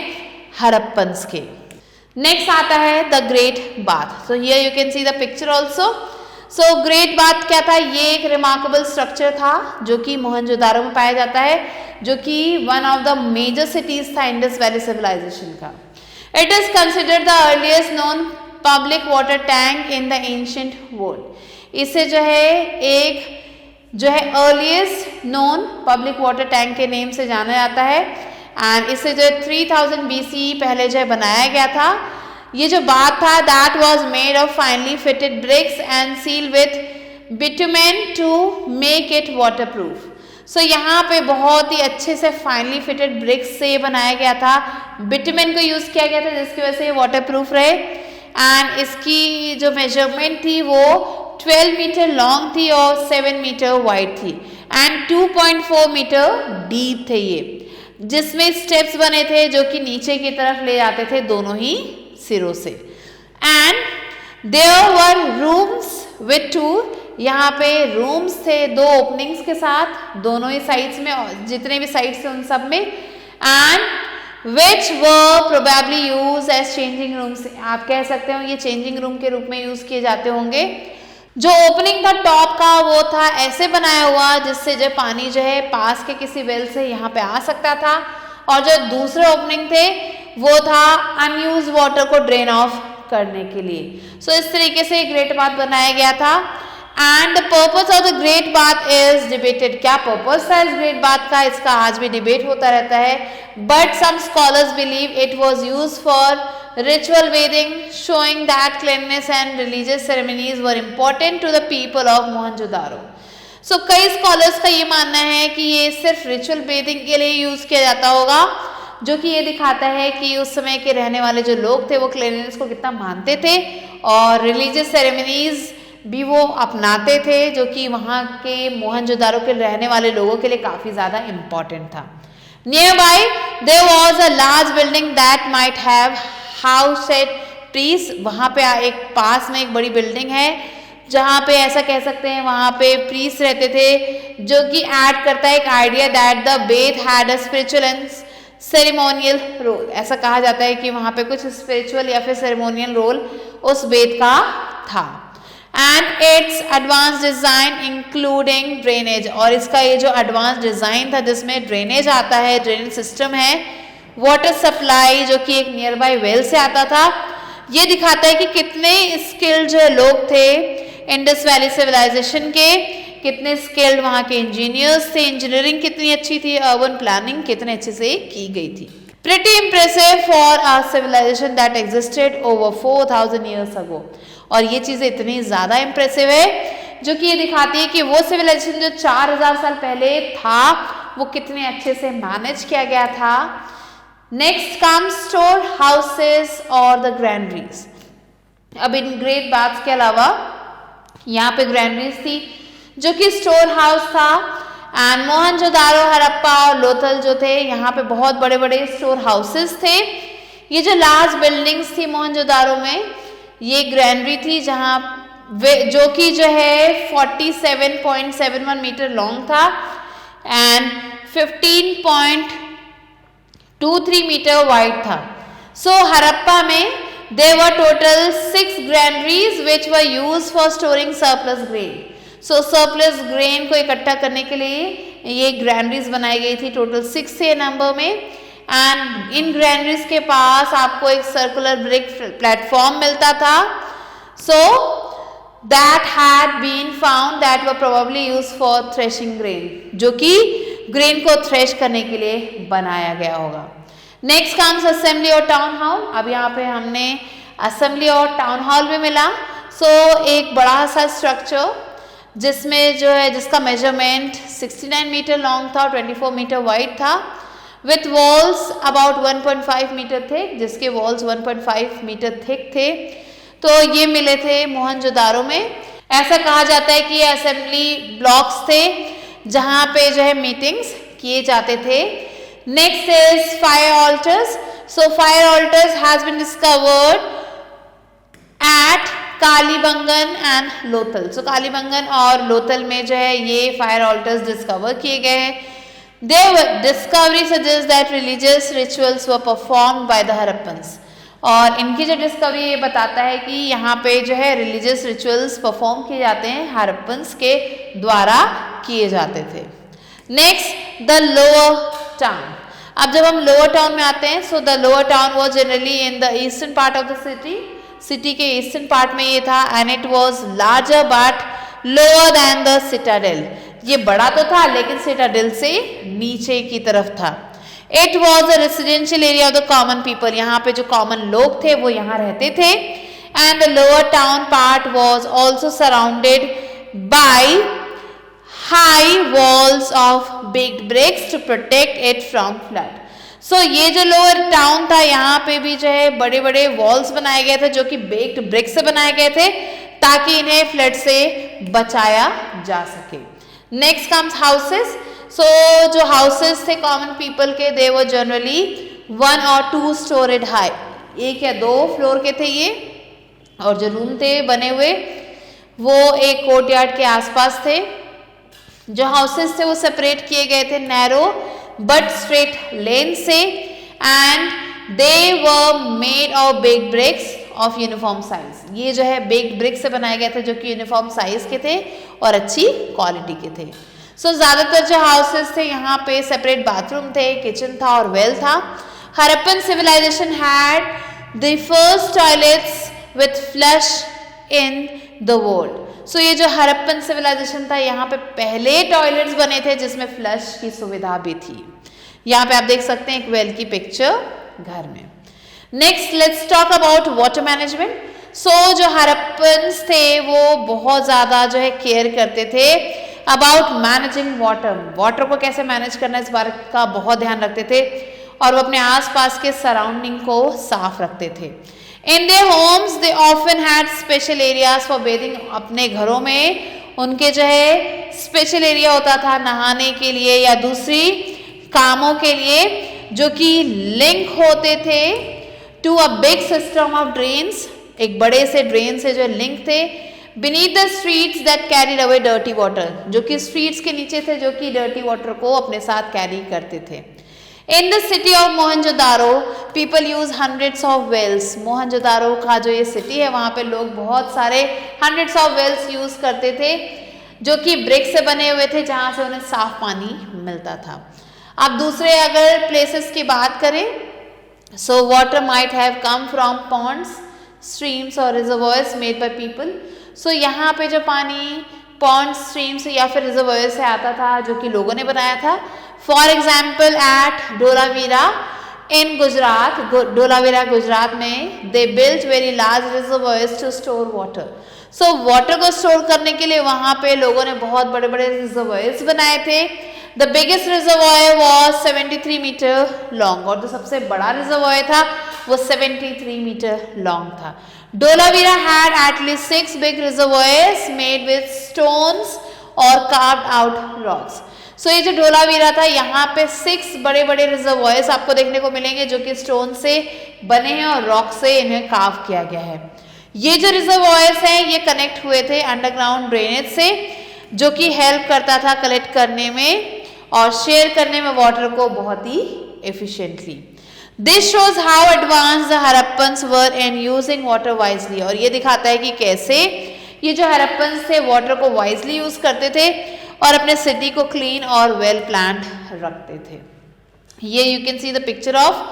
S1: हड़प्पन्स के. नेक्स्ट आता है the great bath. So here you can see the picture also. So great bath क्या था? ये एक रिमार्केबल स्ट्रक्चर था जो कि मोहनजोदारो में पाया जाता है, जो कि one of the major cities था इंडस वैली सिविलाइजेशन का. It is considered the earliest known public water tank in the ancient world. इसे जो है एक जो है earliest known public water tank के नेम से जाना जाता है एंड इसे जो 3000 BC पहले जो है बनाया गया था. ये जो बात था that was made of finely fitted bricks and sealed with bitumen to make it waterproof. सो यहाँ पे बहुत ही अच्छे से फाइनली फिटेड ब्रिक्स से बनाया गया था, बिटुमेन को यूज़ किया गया था जिसकी वजह से ये वाटर प्रूफ रहे. एंड इसकी जो मेजरमेंट थी वो 12 मीटर लॉन्ग थी और 7 मीटर वाइड थी एंड 2.4 मीटर डीप थे ये, जिसमें स्टेप्स बने थे जो कि नीचे की तरफ ले जाते थे दोनों ही सिरों से. And there were rooms with two, यहाँ पे रूम्स थे दो ओपनिंग्स के साथ दोनों ही साइड्स में, जितने भी साइड्स थे उन सब में. and which were probably used as changing rooms. आप कह सकते हो ये चेंजिंग रूम के रूप में यूज किए जाते होंगे। जो ओपनिंग था टॉप का वो था ऐसे बनाया हुआ जिससे जो पानी जो है पास के किसी वेल से यहाँ पे आ सकता था, और जो दूसरे ओपनिंग थे वो था अनयूज वाटर को ड्रेन ऑफ करने के लिए। सो इस तरीके से ग्रेट बाथ बनाया गया था। And the purpose of the great bath is debated. क्या पर्पस था इस ग्रेट बाथ का, इसका आज भी डिबेट होता रहता है। But some scholars believe it was used for ritual bathing, showing that cleanliness and religious ceremonies were important to the people of Mohenjo-daro. So कई स्कॉलर्स का ये मानना है कि ये सिर्फ रिचुअल बेथिंग के लिए यूज किया जाता होगा, जो कि ये दिखाता है कि उस समय के रहने वाले जो लोग थे वो क्लीनलीनेस को कितना मानते थे और रिलीजियस सेरेमनीज भी वो अपनाते थे, जो कि वहाँ के मोहनजोदारो के रहने वाले लोगों के लिए काफ़ी ज़्यादा इम्पॉर्टेंट था। Nearby there was a large building that might have housed priests. वहाँ पे एक पास में एक बड़ी बिल्डिंग है जहाँ पे ऐसा कह सकते हैं वहाँ पे प्रीस्ट रहते थे, जो कि ऐड करता है एक idea that the bath had a spiritual and ceremonial role. ऐसा कहा जाता है कि वहाँ पे कुछ स्पिरिचुअल या फिर सेरेमोनियल रोल उस बेथ का था। And it's advance design including drainage, और इसका ये जो एडवांस डिजाइन था जिसमें ड्रेनेज आता है, ड्रेनेज सिस्टम है, वाटर सप्लाई जो कि एक नियर बाय वेल से आता था, ये दिखाता है कि कितने स्किल्ड जो लोग थे इंडस वैली सिविलाइजेशन के, कितने स्किल्ड वहाँ के इंजीनियर्स थे, इंजीनियरिंग कितनी अच्छी थी, अर्बन प्लानिंग कितने अच्छे से की गई थी। Pretty impressive for a civilization that existed over 4000 years ago। और ये चीज़ें इतनी ज़्यादा इम्प्रेसिव है जो कि ये दिखाती है कि वो सिविलाइजेशन जो 4000 साल पहले था वो कितने अच्छे से मैनेज किया गया था। नेक्स्ट कम्स स्टोर हाउसेस और द ग्रैंडरीज। अब इन ग्रेट बाथ्स के अलावा यहाँ पे ग्रैंडरीज थी जो कि स्टोर हाउस था। एंड मोहनजोदारो, हड़प्पा और लोथल जो थे यहाँ पे बहुत बड़े बड़े स्टोर हाउसेस थे। ये जो लार्ज बिल्डिंग्स थी मोहनजोदारो में, ये ग्रैंडरी थी जहाँ जो कि जो है 47.71 मीटर लॉन्ग था एंड 15.23 मीटर वाइड था। सो हड़प्पा में there were total 6 granaries which were used for storing surplus grain। So surplus grain को इकट्ठा करने के लिए ये ग्रैंडरीज बनाई गई थी, टोटल 6 थे नंबर में। एंड इन ग्रैंडरीज के पास आपको एक सर्कुलर ब्रिक प्लेटफॉर्म मिलता था। So that had been found that were probably used for threshing grain, जो कि ग्रेन को थ्रेश करने के लिए बनाया गया होगा। नेक्स्ट कम्स असेंबली और टाउन हॉल। अब यहाँ पे हमने असेंबली और टाउन हॉल भी मिला। सो एक बड़ा सा स्ट्रक्चर जिसमें जो है जिसका मेजरमेंट 69 मीटर लॉन्ग था और 24 मीटर वाइड था, विथ वॉल्स अबाउट 1.5 मीटर थे, जिसके वॉल्स 1.5 मीटर थिक थे। तो ये मिले थे मोहनजोदारो में। ऐसा कहा जाता है कि ये असेंबली ब्लॉक्स थे जहाँ पे जो है मीटिंग्स किए जाते थे। Next is fire altars. So fire altars has been discovered at Kalibangan and Lothal. So Kalibangan और लोथल में जो है ये फायर ऑल्टर्स डिस्कवर किए गए हैं। Their discovery suggest that religious rituals were performed by the Harappans. और इनकी जो डिस्कवरी ये बताता है कि यहाँ पे जो है रिलीजियस रिचुअल्स परफॉर्म किए जाते हैं, हड़प्पन्स के द्वारा किए जाते थे। Next the lower town. अब जब हम लोअर टाउन में आते हैं, so the lower town was generally in the eastern part of the city. City के ईस्टर्न पार्ट में ये था and it was larger but lower than the Citadel. ये बड़ा तो था लेकिन सिटाडेल से नीचे की तरफ था। It was a residential area of the common people. यहाँ पे जो कॉमन लोग थे वो यहाँ रहते थे। And the lower town part was also surrounded by high walls of big bricks to protect it from flood. So ये जो लोअर टाउन था यहाँ पे भी जो है बड़े बड़े वॉल्स बनाए गए थे जो कि बेक्ड ब्रिक से बनाए गए थे ताकि इन्हें फ्लड से बचाया जा सके। Next comes houses. सो जो हाउसेस थे कॉमन पीपल के, दे वर जनरली 1 और 2 स्टोरेड हाई। 1 या 2 फ्लोर के थे ये, और जो रूम थे बने हुए वो एक कोर्टयार्ड के आसपास थे। जो हाउसेस थे वो सेपरेट किए गए थे नैरो बट स्ट्रेट लेन से, and they were made of big bricks of uniform size. ये जो है बिग ब्रिक से बनाए गए थे जो कि यूनिफॉर्म साइज के थे और अच्छी क्वालिटी के थे। सो ज्यादातर जो हाउसेस थे यहाँ पे सेपरेट बाथरूम थे, किचन था और वेल था। Harappan civilisation had the first toilets with flush in the world. So ये जो हरप्पन सिविलाइजेशन था यहाँ पे पहले टॉयलेट्स बने थे जिसमें फ्लश की सुविधा भी थी। यहाँ पे आप देख सकते हैं एक वेल की पिक्चर घर में। Next let's talk about water management. So जो हरप्पन्स थे वो बहुत ज्यादा जो है केयर करते थे अबाउट मैनेजिंग वाटर। वाटर को कैसे मैनेज करना इस बात का बहुत ध्यान रखते थे और वो अपने आसपास के सराउंडिंग को साफ रखते थे। In their homes they often had special areas for bathing. अपने घरों में उनके जो है स्पेशल एरिया होता था नहाने के लिए या दूसरी कामों के लिए जो कि लिंक होते थे to a big system of drains. एक बड़े से ड्रेन से जो लिंक थे beneath the streets that carried away dirty water, जो कि स्ट्रीट्स के नीचे थे जो कि डर्टी वाटर को अपने साथ कैरी करते थे। In the city of Mohenjodaro people use hundreds of wells. Mohenjodaro का जो ये सिटी है वहां पे लोग बहुत सारे हंड्रेड्स ऑफ वेल्स यूज करते थे जो कि ब्रिक से बने हुए थे जहां से उन्हें साफ पानी मिलता था। अब दूसरे अगर प्लेसेस की बात करें, so water might have come from ponds, streams और reservoirs made by people. So यहाँ पे जो पानी पॉन्ड, स्ट्रीम्स या फिर रिजर्वॉयर से आता था जो कि लोगों ने बनाया था। For example at Dholavira in Gujarat, Dholavira Gujarat में they built very large reservoirs to store water. So water को स्टोर करने के लिए वहां पे लोगों ने बहुत बड़े बड़े रिजर्वॉयर्स बनाए थे। The biggest reservoir was 73 metre long, और जो सबसे बड़ा रिजर्वॉयर था वो 73 मीटर लॉन्ग था। Dholavira had at least 6 big reservoirs made with stones और कार्व्ड आउट रॉक्स। सो ये जो डोलावीरा था यहाँ पे 6 बड़े बड़े रिजर्वॉयर्स आपको देखने को मिलेंगे जो कि स्टोन से बने हैं और रॉक से इन्हें कार्व किया गया है। ये जो रिजर्वॉयर्स हैं ये कनेक्ट हुए थे अंडरग्राउंड ड्रेनेज से जो कि हेल्प करता था कलेक्ट करने में और शेयर करने में वाटर को बहुत ही efficiently. This shows how advance the Harappans were in using water wisely. और ये दिखाता है कि कैसे ये जो हरप्पन्स थे वाटर को वाइजली यूज करते थे और अपने सिटी को क्लीन और वेल प्लान्ड रखते थे। ये you can see the picture of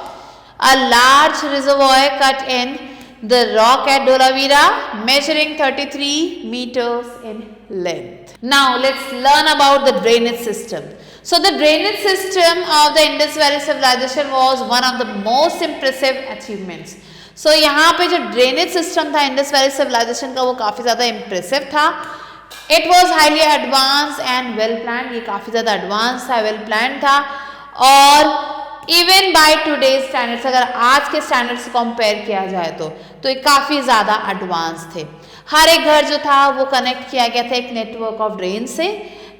S1: a large reservoir cut in the rock at Dholavira measuring 33 meters in length. Now let's learn about the drainage system. So the drainage system of the Indus Valley civilization was one of the most impressive achievements. So यहाँ पे जो ड्रेनेज सिस्टम था इंडस वैली सिविलाइजेशन का वो काफ़ी ज़्यादा इम्प्रेसिव था। It was highly advance and well plan. ये काफ़ी ज़्यादा एडवांस था, वेल प्लान था और इवन बाय टुडेज स्टैंडर्ड्स, अगर आज के स्टैंडर्ड से कंपेयर किया जाए तो ये काफ़ी ज़्यादा एडवांस थे। हर एक घर जो था वो कनेक्ट किया गया था एक नेटवर्क ऑफ ड्रेन से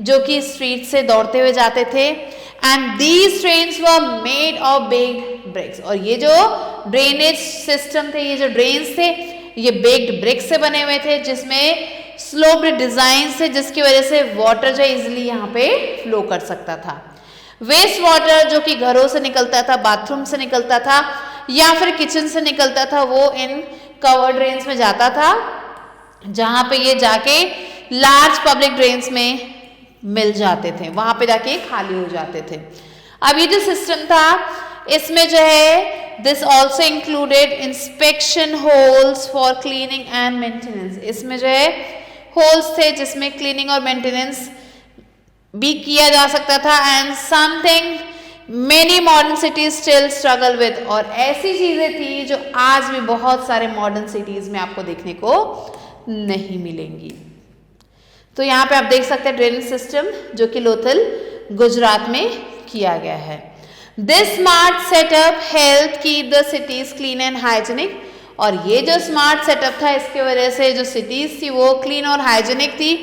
S1: जो कि स्ट्रीट से दौड़ते हुए जाते थे and these drains were made of big bricks. और ये जो ड्रेनेज सिस्टम थे, ये जो ड्रेन्स थे, ये बेग्ड ब्रिक्स से बने हुए थे जिसमें स्लोप्ड डिजाइन से जिसकी वजह से वाटर जो इजिली यहाँ पे फ्लो कर सकता था। वेस्ट वाटर जो कि घरों से निकलता था, बाथरूम से निकलता था या फिर किचन से निकलता था, वो इन कवर्ड ड्रेन्स में जाता था जहाँ पे ये जाके लार्ज पब्लिक ड्रेन्स में मिल जाते थे, वहां पे जाके खाली हो जाते थे। अब ये जो सिस्टम था इसमें जो है this also included inspection holes for cleaning and maintenance. इसमें जो है होल्स थे जिसमें क्लीनिंग और मेंटेनेंस भी किया जा सकता था and something many modern cities still struggle with. और ऐसी चीजें थी जो आज भी बहुत सारे मॉडर्न सिटीज में आपको देखने को नहीं मिलेंगी। तो यहाँ पे आप देख सकते हैं ड्रेनेज सिस्टम जो कि लोथल गुजरात में किया गया है। This smart setup help keep the cities clean and hygienic. और ये जो स्मार्ट सेटअप था इसकी वजह से जो सिटीज थी वो क्लीन और हाइजेनिक थी,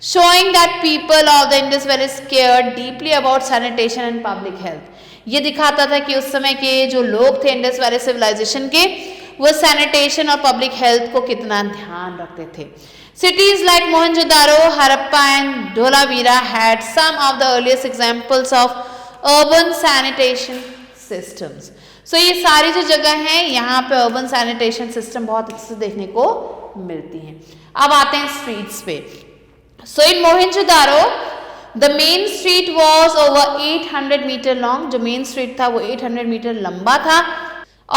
S1: showing that people of the Indus valley cared deeply about sanitation and public health. ये दिखाता था कि उस समय के जो लोग थे इंडस वैली सिविलाइजेशन के, वो सैनिटेशन और पब्लिक हेल्थ को कितना ध्यान रखते थे। Cities like Mohenjo-daro, Harappa and Dholavira had some of the earliest examples of urban sanitation systems. So ये सारी जो जगह हैं यहाँ पे अर्बन सैनिटेशन सिस्टम बहुत अच्छे से देखने को मिलती हैं। अब आते हैं स्ट्रीट्स पे। So in Mohenjodaro the main street was over 800 metre long. जो मेन स्ट्रीट था वो 800 मीटर लंबा था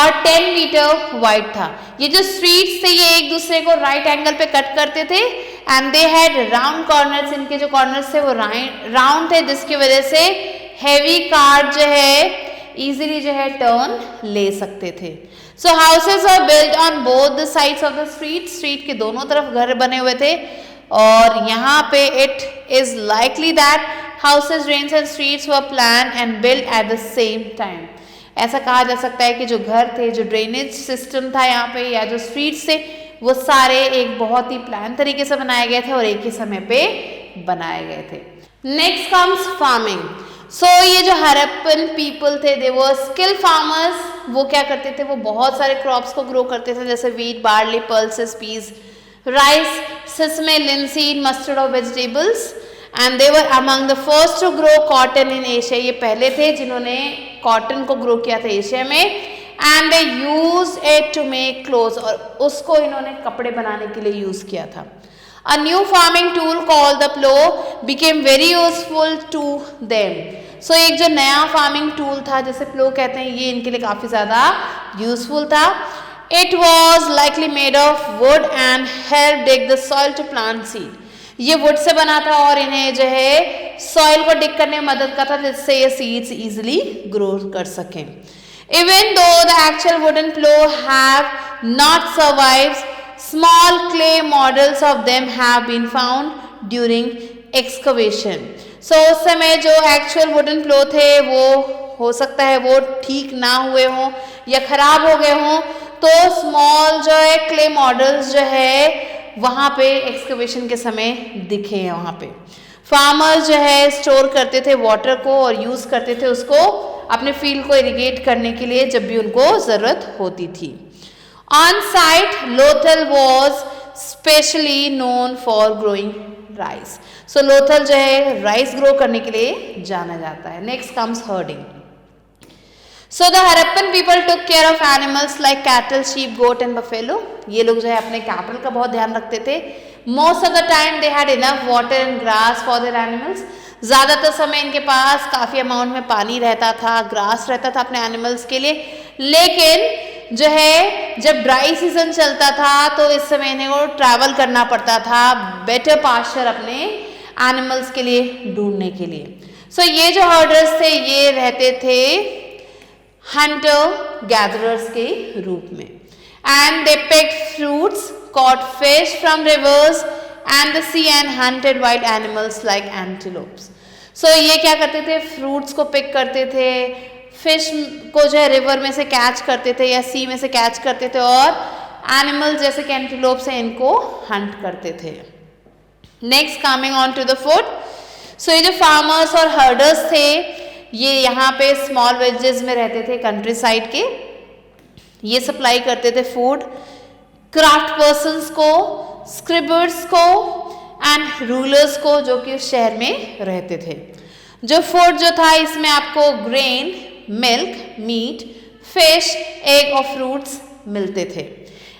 S1: और 10 मीटर वाइड था। ये जो स्ट्रीट्स थे ये एक दूसरे को राइट एंगल पे कट करते थे and they had round corners. इनके जो कॉर्नर्स थे वो राउंड थे, जिसकी वजह से हैवी कार जो है इजीली जो है टर्न ले सकते थे। So houses are built on both the sides of the street. Street के दोनों तरफ घर बने हुए थे और यहाँ पे it is likely that houses, drains and streets were plan and built at the same time. ऐसा कहा जा सकता है कि जो घर थे, जो ड्रेनेज सिस्टम था यहाँ पे या जो स्ट्रीट्स थे, वो सारे एक बहुत ही प्लान तरीके से बनाए गए थे और एक ही समय पे बनाए गए थे। Next comes farming. सो ये जो हरप्पन पीपल थे दे वर स्किल फार्मर्स। वो क्या करते थे, वो बहुत सारे क्रॉप्स को ग्रो करते थे जैसे wheat, barley, pulses, peas, rice, sesame, linseed, mustard और vegetables. And they were among the first to grow cotton in Asia. ये पहले थे जिन्होंने कॉटन को ग्रो किया था एशिया में। And they use it to make clothes, और उसको इन्होंने कपड़े बनाने के लिए यूज किया था। A new farming tool called the plow became very useful to them. So एक जो नया फार्मिंग टूल था जिसे प्लो कहते हैं, ये इनके लिए काफी ज्यादा यूजफुल था। It was likely made of wood and helped dig the soil to plant seed. ये वुड से बना था और इन्हें जो है सॉइल को डिग करने में मदद करता था जिससे ये सीड्स इजीली ग्रो कर सकें। Even though the actual wooden plow have not survived, small clay models of them have been found during excavation. So उस समय जो actual wooden plow थे वो हो सकता है वो ठीक ना हुए हों या खराब हो गए हों, तो small जो है clay models जो है वहाँ पे excavation के समय दिखे हैं। वहाँ पे farmers जो है स्टोर करते थे वाटर को और यूज करते थे उसको अपने फील्ड को इरिगेट करने के लिए जब भी उनको जरूरत होती थी। On site, Lothal was specially known for growing rice. So Lothal जो है राइस ग्रो करने के लिए जाना जाता है। Next comes herding. So the Harappan people took care of animals like cattle, sheep, goat and buffalo. ये लोग जो है अपने कैटल का बहुत ध्यान रखते थे। Most of the time they had enough water and grass for their animals. ज़्यादातर समय इनके पास काफ़ी अमाउंट में पानी रहता था, ग्रास रहता था अपने एनिमल्स के लिए। लेकिन जो है जब ड्राई सीजन चलता था तो इस समय इन्हें को ट्रैवल करना पड़ता था बेटर पास्चर अपने एनिमल्स के लिए ढूंढने के लिए। सो ये जो हर्डर्स थे ये रहते थे हंटर गैदरर्स के रूप में। And they picked fruits, caught fish from rivers and the sea and hunted wild animals like antelopes. So ये क्या करते थे, फ्रूट्स को पिक करते थे, फिश को जो है रिवर में से कैच करते थे या सी में से कैच करते थे और एनिमल्स जैसे कि एंटीलोप्स हैं इनको हंट करते थे। Next coming on to the food. So ये जो फार्मर्स और हर्डर्स थे ये यहाँ पे स्मॉल विलेजेस में रहते थे कंट्री साइड के। ये सप्लाई करते थे फूड क्राफ्ट पर्सन्स को, स्क्रिबर्स को एंड रूलर्स को जो कि उस शहर में रहते थे। जो फूड जो था इसमें आपको grain, milk, meat, fish, egg और फ्रूट्स मिलते थे।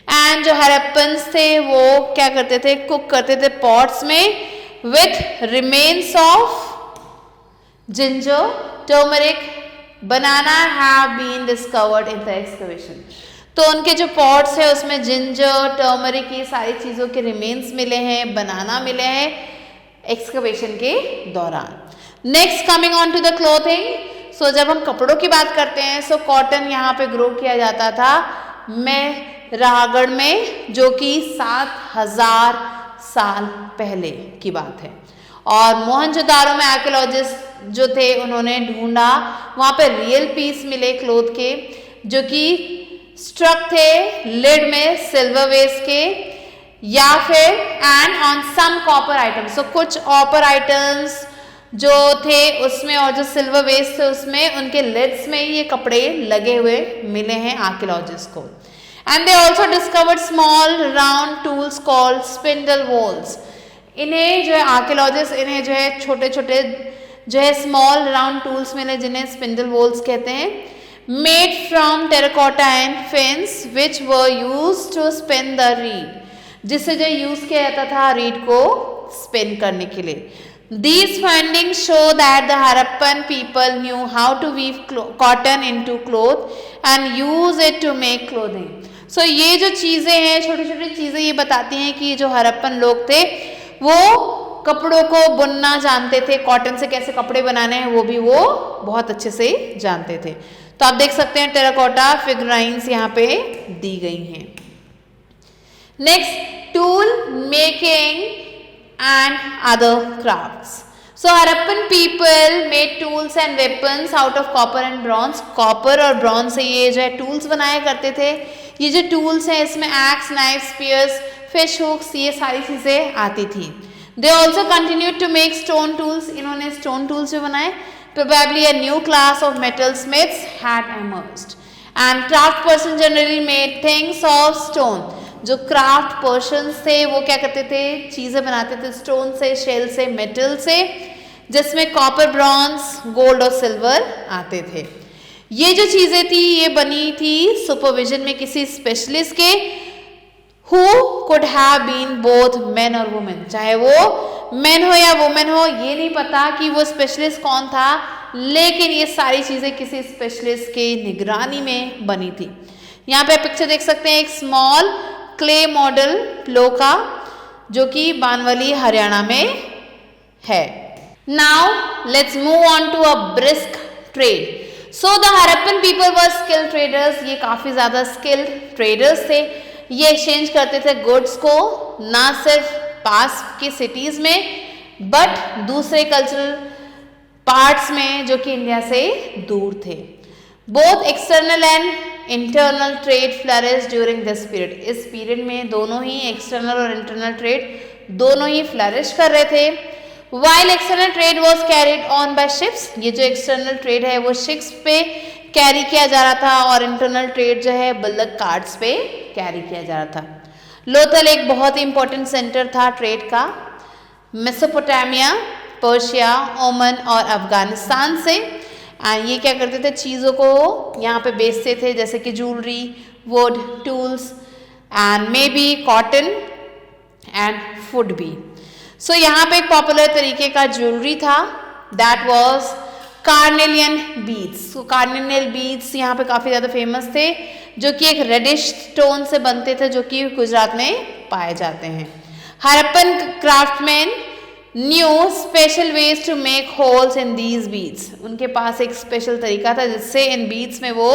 S1: एंड जो हरप्पन्स थे वो क्या करते थे, कुक करते थे पॉट्स में with remains of ginger, turmeric, banana have been discovered in the excavation. तो उनके जो पॉट्स है उसमें जिंजर, टर्मरिक ये सारी चीज़ों के रिमेन्स मिले हैं, बनाना मिले हैं एक्सकवेशन के दौरान। Next coming on to the clothing. So जब हम कपड़ों की बात करते हैं सो कॉटन यहाँ पे ग्रो किया जाता था मेहरागढ़ में, जो कि 7000 साल पहले की बात है। और मोहनजोदारो में आर्कियोलॉजिस्ट जो थे उन्होंने ढूंढा, वहाँ पे रियल पीस मिले क्लोथ के जो कि स्ट्रक थे लिड में सिल्वर वेस्ट के या फिर and on some copper items. So कुछ कॉपर आइटम्स जो थे उसमें और जो सिल्वर वेस्ट थे उसमें उनके लिड्स में ये कपड़े लगे हुए मिले हैं आर्कियोलॉजिस्ट को। And they also discovered small round tools called spindle walls. इन्हें जो है आर्कियोलॉजिस्ट इन्हें जो है छोटे छोटे जो है स्मॉल राउंड टूल्स मिले जिन्हें स्पिंडल वोल्स कहते हैं, made from terracotta and faience which were use to spin the reed, जिससे जो यूज किया जाता था रीड को स्पिन करने के लिए। These findings show that the Harappan people knew how to weave cotton into cloth and use it to make clothing. So ये जो चीज़ें हैं, छोटी छोटी चीज़ें ये बताती हैं कि जो हरप्पन लोग थे वो कपड़ों को बुनना जानते थे, कॉटन से कैसे कपड़े बनाने हैं वो भी वो बहुत अच्छे से जानते थे। तो आप देख सकते हैं टेराकोटा फिगराइंस यहाँ पे दी गई हैं। Next, tool making and other crafts. So Harappan people made tools and weapons out of copper and bronze. Copper और bronze से ये जो है tools बनाया करते थे। ये जो tools हैं इसमें axe, knives, spears, fish hooks ये सारी चीज़ें आती थी। They also continued to make stone tools. इन्होंने stone tools जो बनाए। Probably a new class of metalsmiths had emerged. And craft person generally made things of stone. जो क्राफ्ट पर्सन्स थे वो क्या करते थे, चीज़ें बनाते थे स्टोन से, शेल से, मेटल से, जिसमें कॉपर, ब्रॉन्ज, गोल्ड और सिल्वर आते थे। ये जो चीज़ें थी ये बनी थी सुपरविजन में किसी स्पेशलिस्ट के, who could have been both man और वुमेन, चाहे वो मैन हो या वुमेन हो, ये नहीं पता कि वो स्पेशलिस्ट कौन था, लेकिन ये सारी चीज़ें किसी स्पेशलिस्ट के निगरानी में बनी थी। यहाँ पे पिक्चर देख सकते हैं एक स्मॉल क्ले मॉडल प्लो का, जो कि बानवली हरियाणा में है। Now let's move on to a brisk trade. So the Harappan people were skilled traders. ये काफी ज्यादा स्किल्ड ट्रेडर्स थे। ये एक्सचेंज करते थे गुड्स को, ना सिर्फ पास के सिटीज में बट दूसरे कल्चरल पार्ट्स में जो कि इंडिया से दूर थे। Both external and internal trade flourish during this period. इस पीरियड में दोनों ही एक्सटर्नल और इंटरनल ट्रेड दोनों ही फ्लरिश कर रहे थे। While external trade was carried on by ships. ये जो एक्सटर्नल ट्रेड है वो शिप्स पे कैरी किया जा रहा था और इंटरनल ट्रेड जो है बल्लक कार्ट्स पे कैरी किया जा रहा था। लोथल एक बहुत ही इंपॉर्टेंट सेंटर था ट्रेड का, मेसोपोटामिया, पर्शिया, ओमन और अफगानिस्तान से। एंड ये क्या करते थे, चीज़ों को यहाँ पे बेचते थे, जैसे कि jewellery, would, tools and may be cotton and food भी। सो यहाँ पे एक पॉपुलर तरीके का ज्वेलरी था, दैट वाज कार्नेलियन बीड्स। तो कार्नेलियन बीड्स यहाँ पे काफ़ी ज़्यादा फेमस थे, जो कि एक रेडिश स्टोन से बनते थे, जो कि गुजरात में पाए जाते हैं। Harappan craftsman knew special ways to make holes in these beads. उनके पास एक स्पेशल तरीका था जिससे इन बीड्स में वो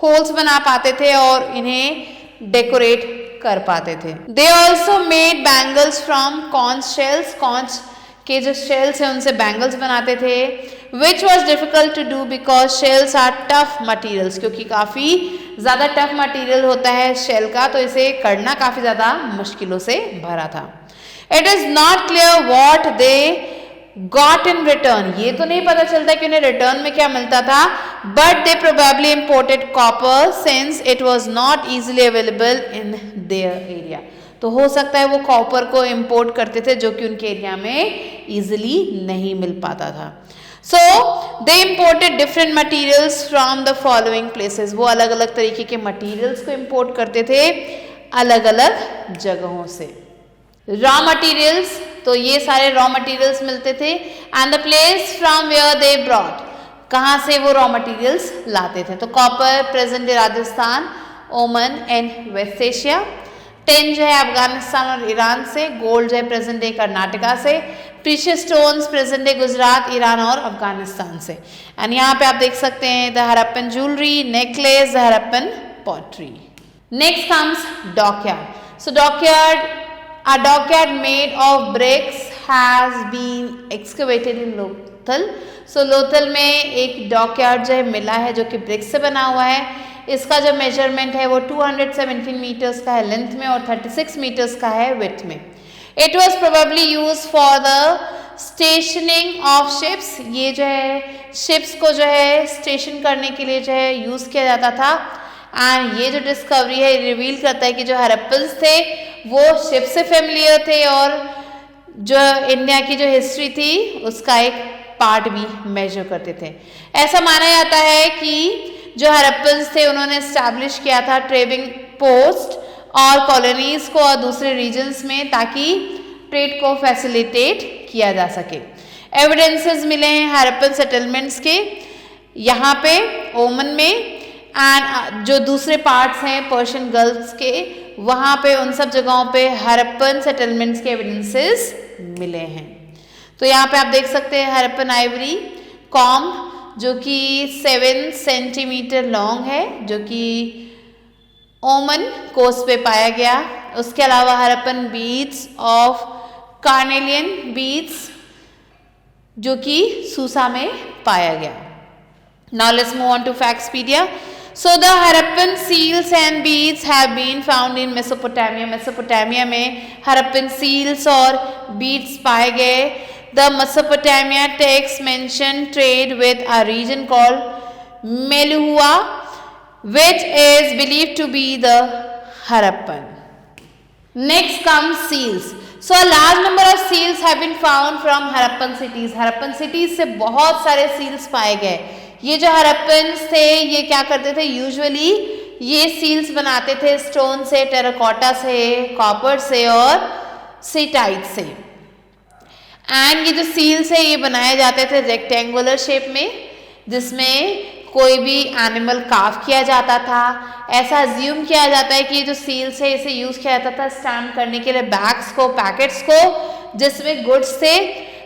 S1: होल्स बना पाते थे और इन्हें डेकोरेट कर पाते थे। They also made bangles from conch shells. Conch के जो शेल्स हैं उनसे बैंगल्स बनाते थे, which was difficult to do because shells are tough materials. क्योंकि काफ़ी ज़्यादा टफ मटीरियल होता है शेल का, तो इसे करना काफ़ी ज़्यादा मुश्किलों से भरा था। It is not clear what they got in return. ये तो नहीं पता चलता कि उन्हें रिटर्न में क्या मिलता था, but they probably imported copper since it was not easily available in their area. तो हो सकता है वो कॉपर को इंपोर्ट करते थे जो कि उनके एरिया में इजीली नहीं मिल पाता था। So they imported different materials from the following places. वो अलग अलग तरीके के मटीरियल्स को इंपोर्ट करते थे अलग अलग जगहों से। रॉ मटीरियल्स, तो ये सारे रॉ मटीरियल्स मिलते थे। And the place from where they brought, कहाँ से वो रॉ मटीरियल्स लाते थे। तो कॉपर प्रेजेंट डे राजस्थान, ओमन एंड वेस्ट एशिया। टिन जो है अफगानिस्तान और ईरान से। गोल्ड जो है प्रेजेंट डे कर्नाटका से। Precious stones present day Gujarat, Iran और अफगानिस्तान से। एंड यहाँ पे आप देख सकते हैं the Harappan jewellery, necklace, the Harappan pottery. Next comes dockyard. So dockyard, a dockyard made of bricks has been excavated in Lothal. So Lothal में एक डॉकयार्ड जो है मिला है जो कि ब्रिक्स से बना हुआ है। इसका जो मेजरमेंट है वो 217 मीटर्स का है लेंथ में और 36 मीटर्स का है विड्थ में। It was probably used for the stationing of ships. ये जो है शिप्स को जो है स्टेशन करने के लिए जो है यूज़ किया जाता था। एंड ये जो डिस्कवरी है रिवील करता है कि जो हरप्पन्स थे वो शिप से फेमिलियर थे और जो इंडिया की जो हिस्ट्री थी उसका एक पार्ट भी मेजर करते थे। ऐसा माना जाता है कि जो हड़प्पन्स थे उन्होंने एस्टैब्लिश किया था ट्रेडिंग पोस्ट और कॉलोनीज को और दूसरे रीजन्स में ताकि ट्रेड को फैसिलिटेट किया जा सके। एविडेंसेस मिले हैं हड़प्पन सेटलमेंट्स के यहाँ पे ओमन में एंड जो दूसरे पार्ट्स हैं पर्शियन गल्फ के वहाँ पे उन सब जगहों पे हड़प्पन सेटलमेंट्स के एविडेंसेस मिले हैं। तो यहाँ पे आप देख सकते हैं हड़प्पन आइवरी कॉम्ब जो कि 7 सेंटीमीटर लॉन्ग है जो कि ओमन कोस्ट पे पाया गया। उसके अलावा Harappan beads of carnelian beads जो कि सूसा में पाया गया। Now let's move on to Factspedia. So the Harappan seals and beads have been found in Mesopotamia. Mesopotamia में हड़प्पन सील्स और बीड्स पाए गए। The Mesopotamia text mention trade with a region called Meluhua, which is believed to be the Harappan. Next comes seals. So a large number of seals have been found from Harappan cities. Harappan cities से बहुत सारे seals पाए गए। ये जो हड़प्पन्स थे ये क्या करते थे, यूजुअली ये सील्स बनाते थे स्टोन से, टेराकोटा से, कॉपर से और सीटाइट से। एंड ये जो सील्स है ये बनाए जाते थे रेक्टेंगुलर शेप में जिसमें कोई भी एनिमल कार्व किया जाता था। ऐसा अज्यूम किया जाता है कि ये जो सील्स है इसे यूज किया जाता था स्टैम्प करने के लिए बैग्स को, पैकेट्स को जिसमें गुड्स थे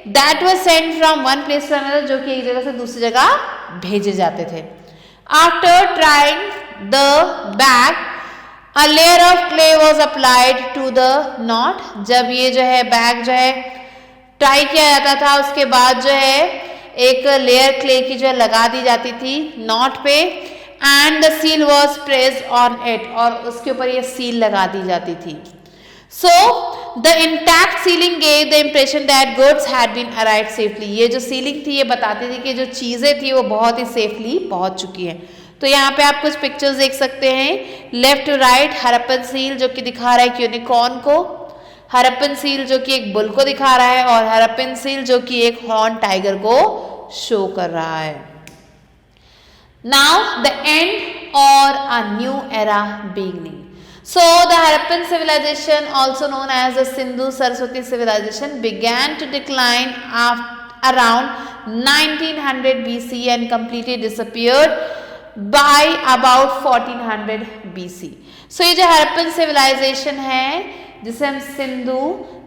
S1: that was sent from one place to another जो कि एक जगह से दूसरी जगह भेजे जाते थे। After tying the bag a layer of clay was applied to the knot. जब ये जो है बैग जो है ट्राई किया जाता था उसके बाद जो है एक लेयर क्ले की जो है लगा दी जाती थी नॉट पे and the seal was pressed on it और उसके ऊपर ये सील लगा दी जाती थी। So the intact sealing gave the impression that goods had been arrived safely. ये जो सीलिंग थी ये बताती थी कि जो चीज़ें थी वो बहुत ही सेफली पहुंच चुकी हैं। तो यहाँ पे आप कुछ पिक्चर्स देख सकते हैं left to right Harappan seal जो कि दिखा रहा है कि यूनिकॉर्न को, हड़प्पन सील जो कि एक बुल को दिखा रहा है और हड़प्पन सील जो कि एक हॉर्न टाइगर को शो कर रहा है। Now the end or a new era beginning. So the Harappan civilization, also known as the Sindhu-Saraswati civilization, began to decline around 1900 BC and completely disappeared by about 1400 BC. So ये जो हड़प्पन civilization है जिसे हम सिंधु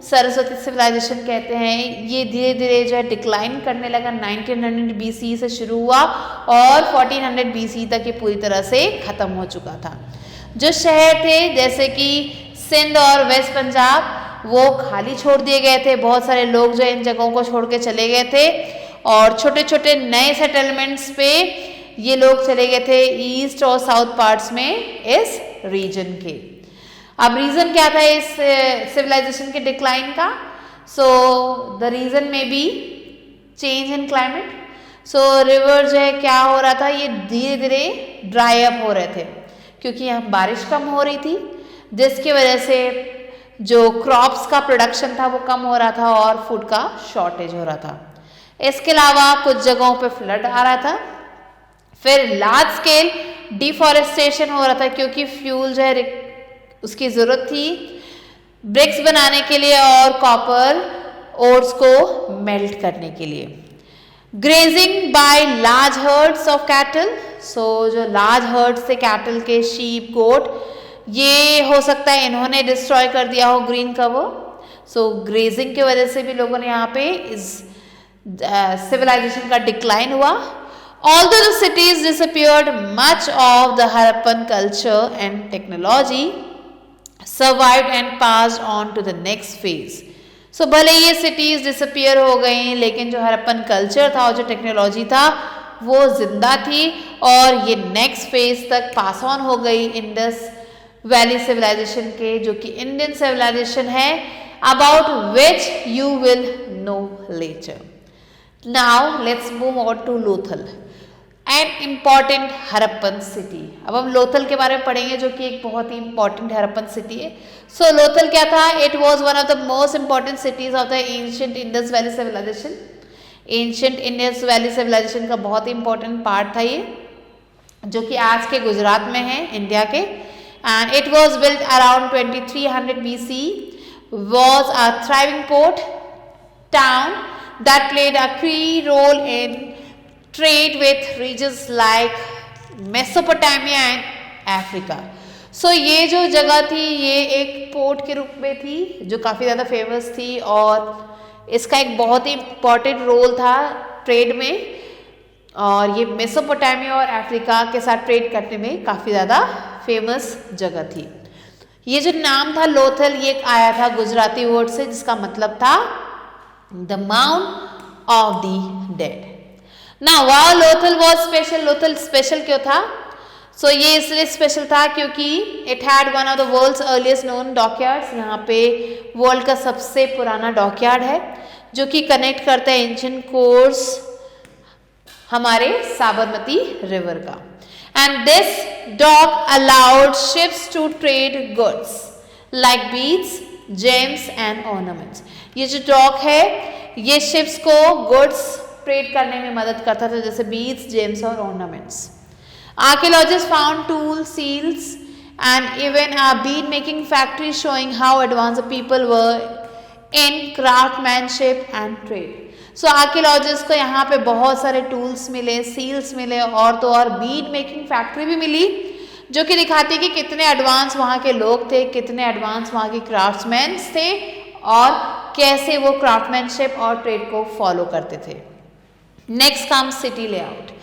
S1: सरस्वती सिविलाइजेशन कहते हैं ये धीरे धीरे जो है डिक्लाइन करने लगा। 1900 BC से शुरू हुआ और 1400 BC तक ये पूरी तरह से ख़त्म हो चुका था। जो शहर थे जैसे कि सिंध और वेस्ट पंजाब वो खाली छोड़ दिए गए थे, बहुत सारे लोग जो इन जगहों को छोड़ के चले गए थे और छोटे छोटे नए सेटलमेंट्स पे ये लोग चले गए थे ईस्ट और साउथ पार्ट्स में इस रीजन के। अब रीजन क्या था इस सिविलाइजेशन के डिक्लाइन का? सो द रीजन में B change in climate. So river जो है क्या हो रहा था, ये धीरे धीरे ड्राई अप हो रहे थे क्योंकि यहाँ बारिश कम हो रही थी जिसकी वजह से जो क्रॉप्स का प्रोडक्शन था वो कम हो रहा था और फूड का शॉर्टेज हो रहा था। इसके अलावा कुछ जगहों पे फ्लड आ रहा था। फिर लार्ज स्केल डिफॉरेस्टेशन हो रहा था क्योंकि फ्यूल जो है उसकी ज़रूरत थी ब्रिक्स बनाने के लिए और कॉपर ओर्स को मेल्ट करने के लिए। Grazing by large herds of cattle. So जो लार्ज हर्ड्स थे कैटल के, शीप, गोट, ये हो सकता है इन्होंने डिस्ट्रॉय कर दिया हो ग्रीन कवर। सो ग्रेजिंग की वजह से भी लोगों ने यहाँ पे इस सिविलाइजेशन का डिक्लाइन हुआ। Although the cities disappeared, much of the Harappan culture and technology survived and passed on to the next phase. So भले ये cities disappear हो गई लेकिन जो हड़प्पन कल्चर था और जो टेक्नोलॉजी था वो जिंदा थी और ये नेक्स्ट फेज तक पास ऑन हो गई इंडस वैली सिविलाइजेशन के, जो कि इंडियन सिविलाइजेशन है, about which you will know later. Now let's move on to Lothal, an important Harappan city. अब हम लोथल के बारे में पढ़ेंगे जो कि एक बहुत ही इंपॉर्टेंट हड़प्पन सिटी है। सो लोथल क्या था? It was one of the most important cities of the ancient Indus valley civilization. Ancient Indus valley civilization का बहुत इंपॉर्टेंट पार्ट था ये, जो कि आज के गुजरात में है, इंडिया के। And it was built around 2300 BC, was a thriving port town that played a key role in trade with regions like Mesopotamia and Africa. So ये जो जगह थी ये एक पोर्ट के रूप में थी जो काफ़ी ज़्यादा फेमस थी और इसका एक बहुत ही इम्पॉर्टेंट रोल था ट्रेड में, और ये मेसोपोटामिया और अफ्रीका के साथ ट्रेड करने में काफ़ी ज़्यादा फेमस जगह थी। ये जो नाम था लोथल, ये आया था गुजराती वर्ड से जिसका मतलब था the mount of the dead. ना वाह Lothal was special, Lothal special क्यों था? सो ये इसलिए स्पेशल था क्योंकि it had one of the world's earliest known dockyards. यहाँ पे वर्ल्ड का सबसे पुराना डॉकयार्ड है जो कि कनेक्ट करता है एंशिएंट कोर्स हमारे साबरमती रिवर का। And this dock allowed ships to trade goods like beads, gems and ornaments. ये जो डॉक है ये शिप्स को गुड्स ट्रेड करने में मदद करता था, जैसे बीड्स, जेम्स और ornaments. Archaeologists found tools, seals and even a bead making factory showing how advanced the people were in craftsmanship and trade. So archaeologists को यहाँ पे बहुत सारे tools मिले, seals मिले और तो और bead making factory भी मिली जो कि दिखाती कि कितने एडवांस वहाँ के लोग थे, कितने एडवांस वहाँ के क्राफ्ट्समैन थे और कैसे वो क्राफ्टमैनशिप और ट्रेड को फॉलो करते थे। Next comes city layout.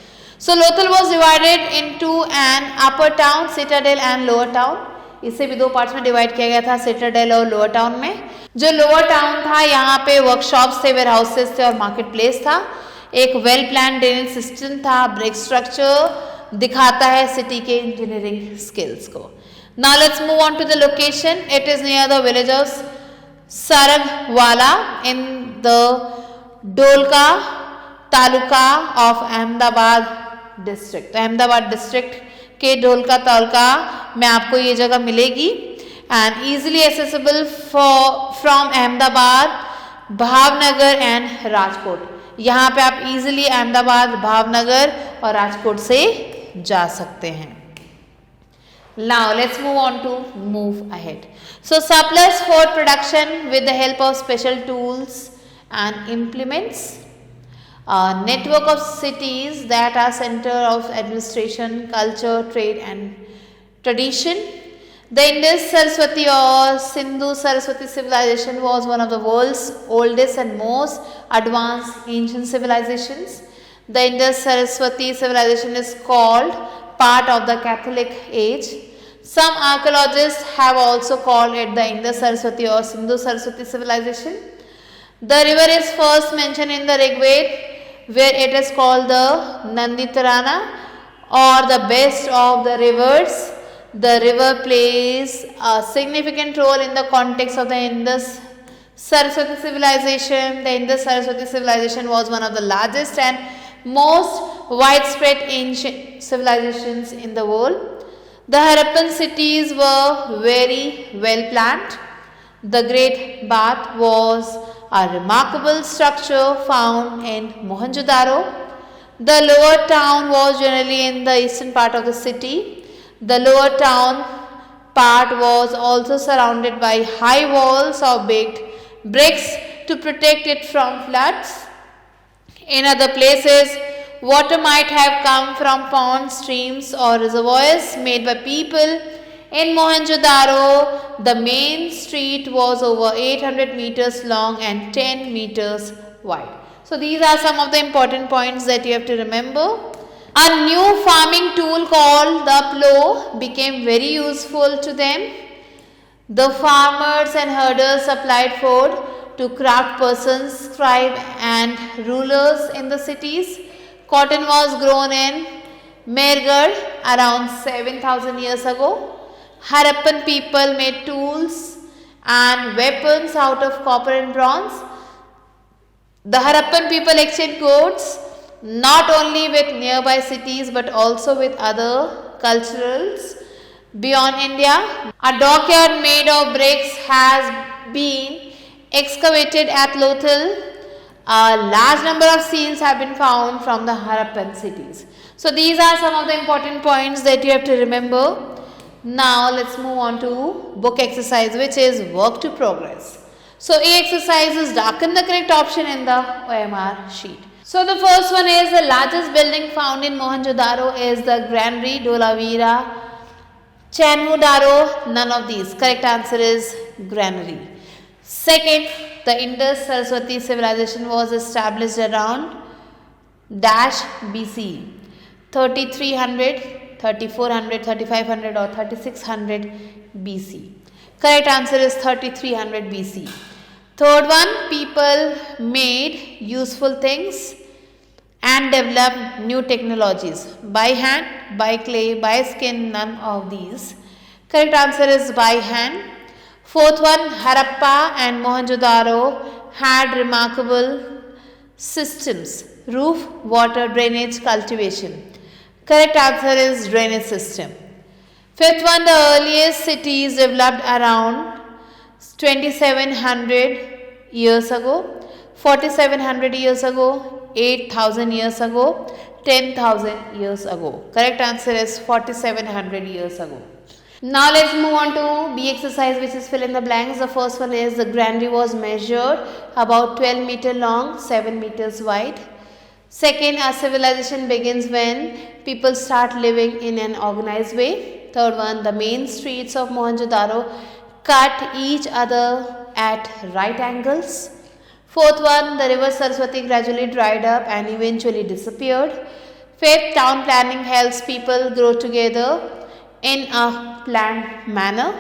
S1: So Lothal was divided into an upper town, citadel and lower town. इसे भी दो पार्ट्स में डिवाइड किया गया था, सिटाडेल और लोअर टाउन में। जो लोअर टाउन था यहाँ पे वर्कशॉप्स थे, वेयर हाउसेस थे और मार्केट प्लेस था। एक वेल प्लान ड्रेनेज सिस्टम था, ब्रिक स्ट्रक्चर दिखाता है सिटी के इंजीनियरिंग स्किल्स को। Now let's move on to the location. It is near the village of Sargwala in the Dholka taluka of Ahmedabad district. Ahmedabad district के ढोलका तालुका में आपको ये जगह मिलेगी and easily accessible from Ahmedabad, Bhavnagar and Rajkot. यहाँ पे आप इजीली अहमदाबाद, भावनगर और राजकोट से जा सकते हैं। Now let's move on to move ahead. So surplus for production with the help of special tools and implements. A network of cities that are center of administration, culture, trade and tradition. The Indus Saraswati or Sindhu Saraswati civilization was one of the world's oldest and most advanced ancient civilizations. The Indus Saraswati civilization is called part of the Catholic age. Some archaeologists have also called it the Indus Saraswati or Sindhu Saraswati civilization. The river is first mentioned in the Rig Veda, where it is called the Nanditarana or the best of the rivers. The river plays a significant role in the context of the Indus Saraswati civilization. The Indus Saraswati civilization was one of the largest and most widespread ancient civilizations in the world. The Harappan cities were very well planned. The Great Bath was a remarkable structure found in Mohenjo-daro. The lower town was generally in the eastern part of the city. The lower town part was also surrounded by high walls of baked bricks to protect it from floods. In other places, water might have come from ponds, streams or reservoirs made by people. In Mohenjo-daro, the main street was over 800 meters long and 10 meters wide. So these are some of the important points that you have to remember. A new farming tool called the plow became very useful to them. The farmers and herders supplied food to craft persons, scribes and rulers in the cities. Cotton was grown in Mehrgarh around 7,000 years ago. Harappan people made tools and weapons out of copper and bronze. The Harappan people exchanged goods not only with nearby cities but also with other cultures beyond India. A dockyard made of bricks has been excavated at Lothal. A large number of seals have been found from the Harappan cities. So these are some of the important points that you have to remember. Now let's move on to book exercise, which is work to progress. So A exercise is darken the correct option in the OMR sheet. So the first one is the largest building found in Mohenjo-daro is the Granary, Dholavira, Chanhu-daro, none of these. Correct answer is Granary. Second, the Indus Saraswati civilization was established around dash BC 3300, 3400, 3500 or 3600 BC. Correct answer is 3300 BC. Third one, people made useful things and developed new technologies by hand, by clay, by skin, none of these. Correct answer is by hand. Fourth one, Harappa and Mohenjo-daro had remarkable systems, roof, water, drainage, cultivation. Correct answer is drainage system. Fifth one, the earliest cities developed around 2700 years ago, 4700 years ago, 8000 years ago, 10,000 years ago. Correct answer is 4700 years ago. Now let's move on to B exercise, which is fill in the blanks. The first one is the Granary was measured about 12 meter long, 7 meters wide. Second, a civilization begins when people start living in an organized way. Third one, the main streets of Mohenjo-daro cut each other at right angles. Fourth one, the river Saraswati gradually dried up and eventually disappeared. Fifth, town planning helps people grow together in a planned manner.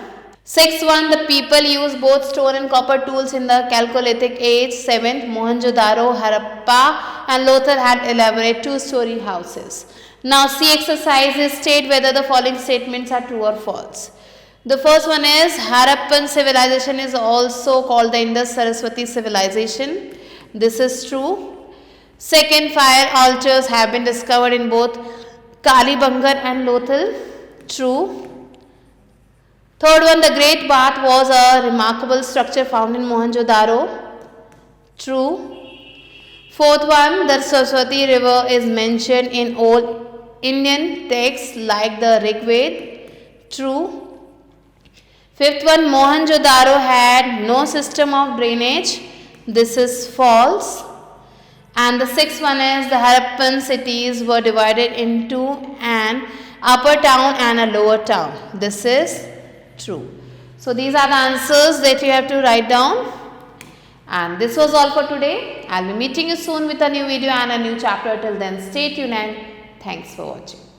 S1: Sixth one, the people use both stone and copper tools in the Chalcolithic age. Seventh, Mohenjo-daro, Harappa and Lothal had elaborate two-story houses. Now C exercise is state whether the following statements are true or false. The first one is Harappan civilization is also called the Indus Saraswati civilization. This is true. Second, fire altars have been discovered in both Kalibangar and Lothal. True. Third one, the Great Bath was a remarkable structure found in Mohenjo-daro. True. Fourth one, the Saraswati river is mentioned in old Indian texts like the Rig Veda. True. Fifth one, Mohenjo-daro had no system of drainage. This is false. And the sixth one is the Harappan cities were divided into an upper town and a lower town. This is true. So these are the answers that you have to write down. And this was all for today. I'll be meeting you soon with a new video and a new chapter. Till then, stay tuned and thanks for watching.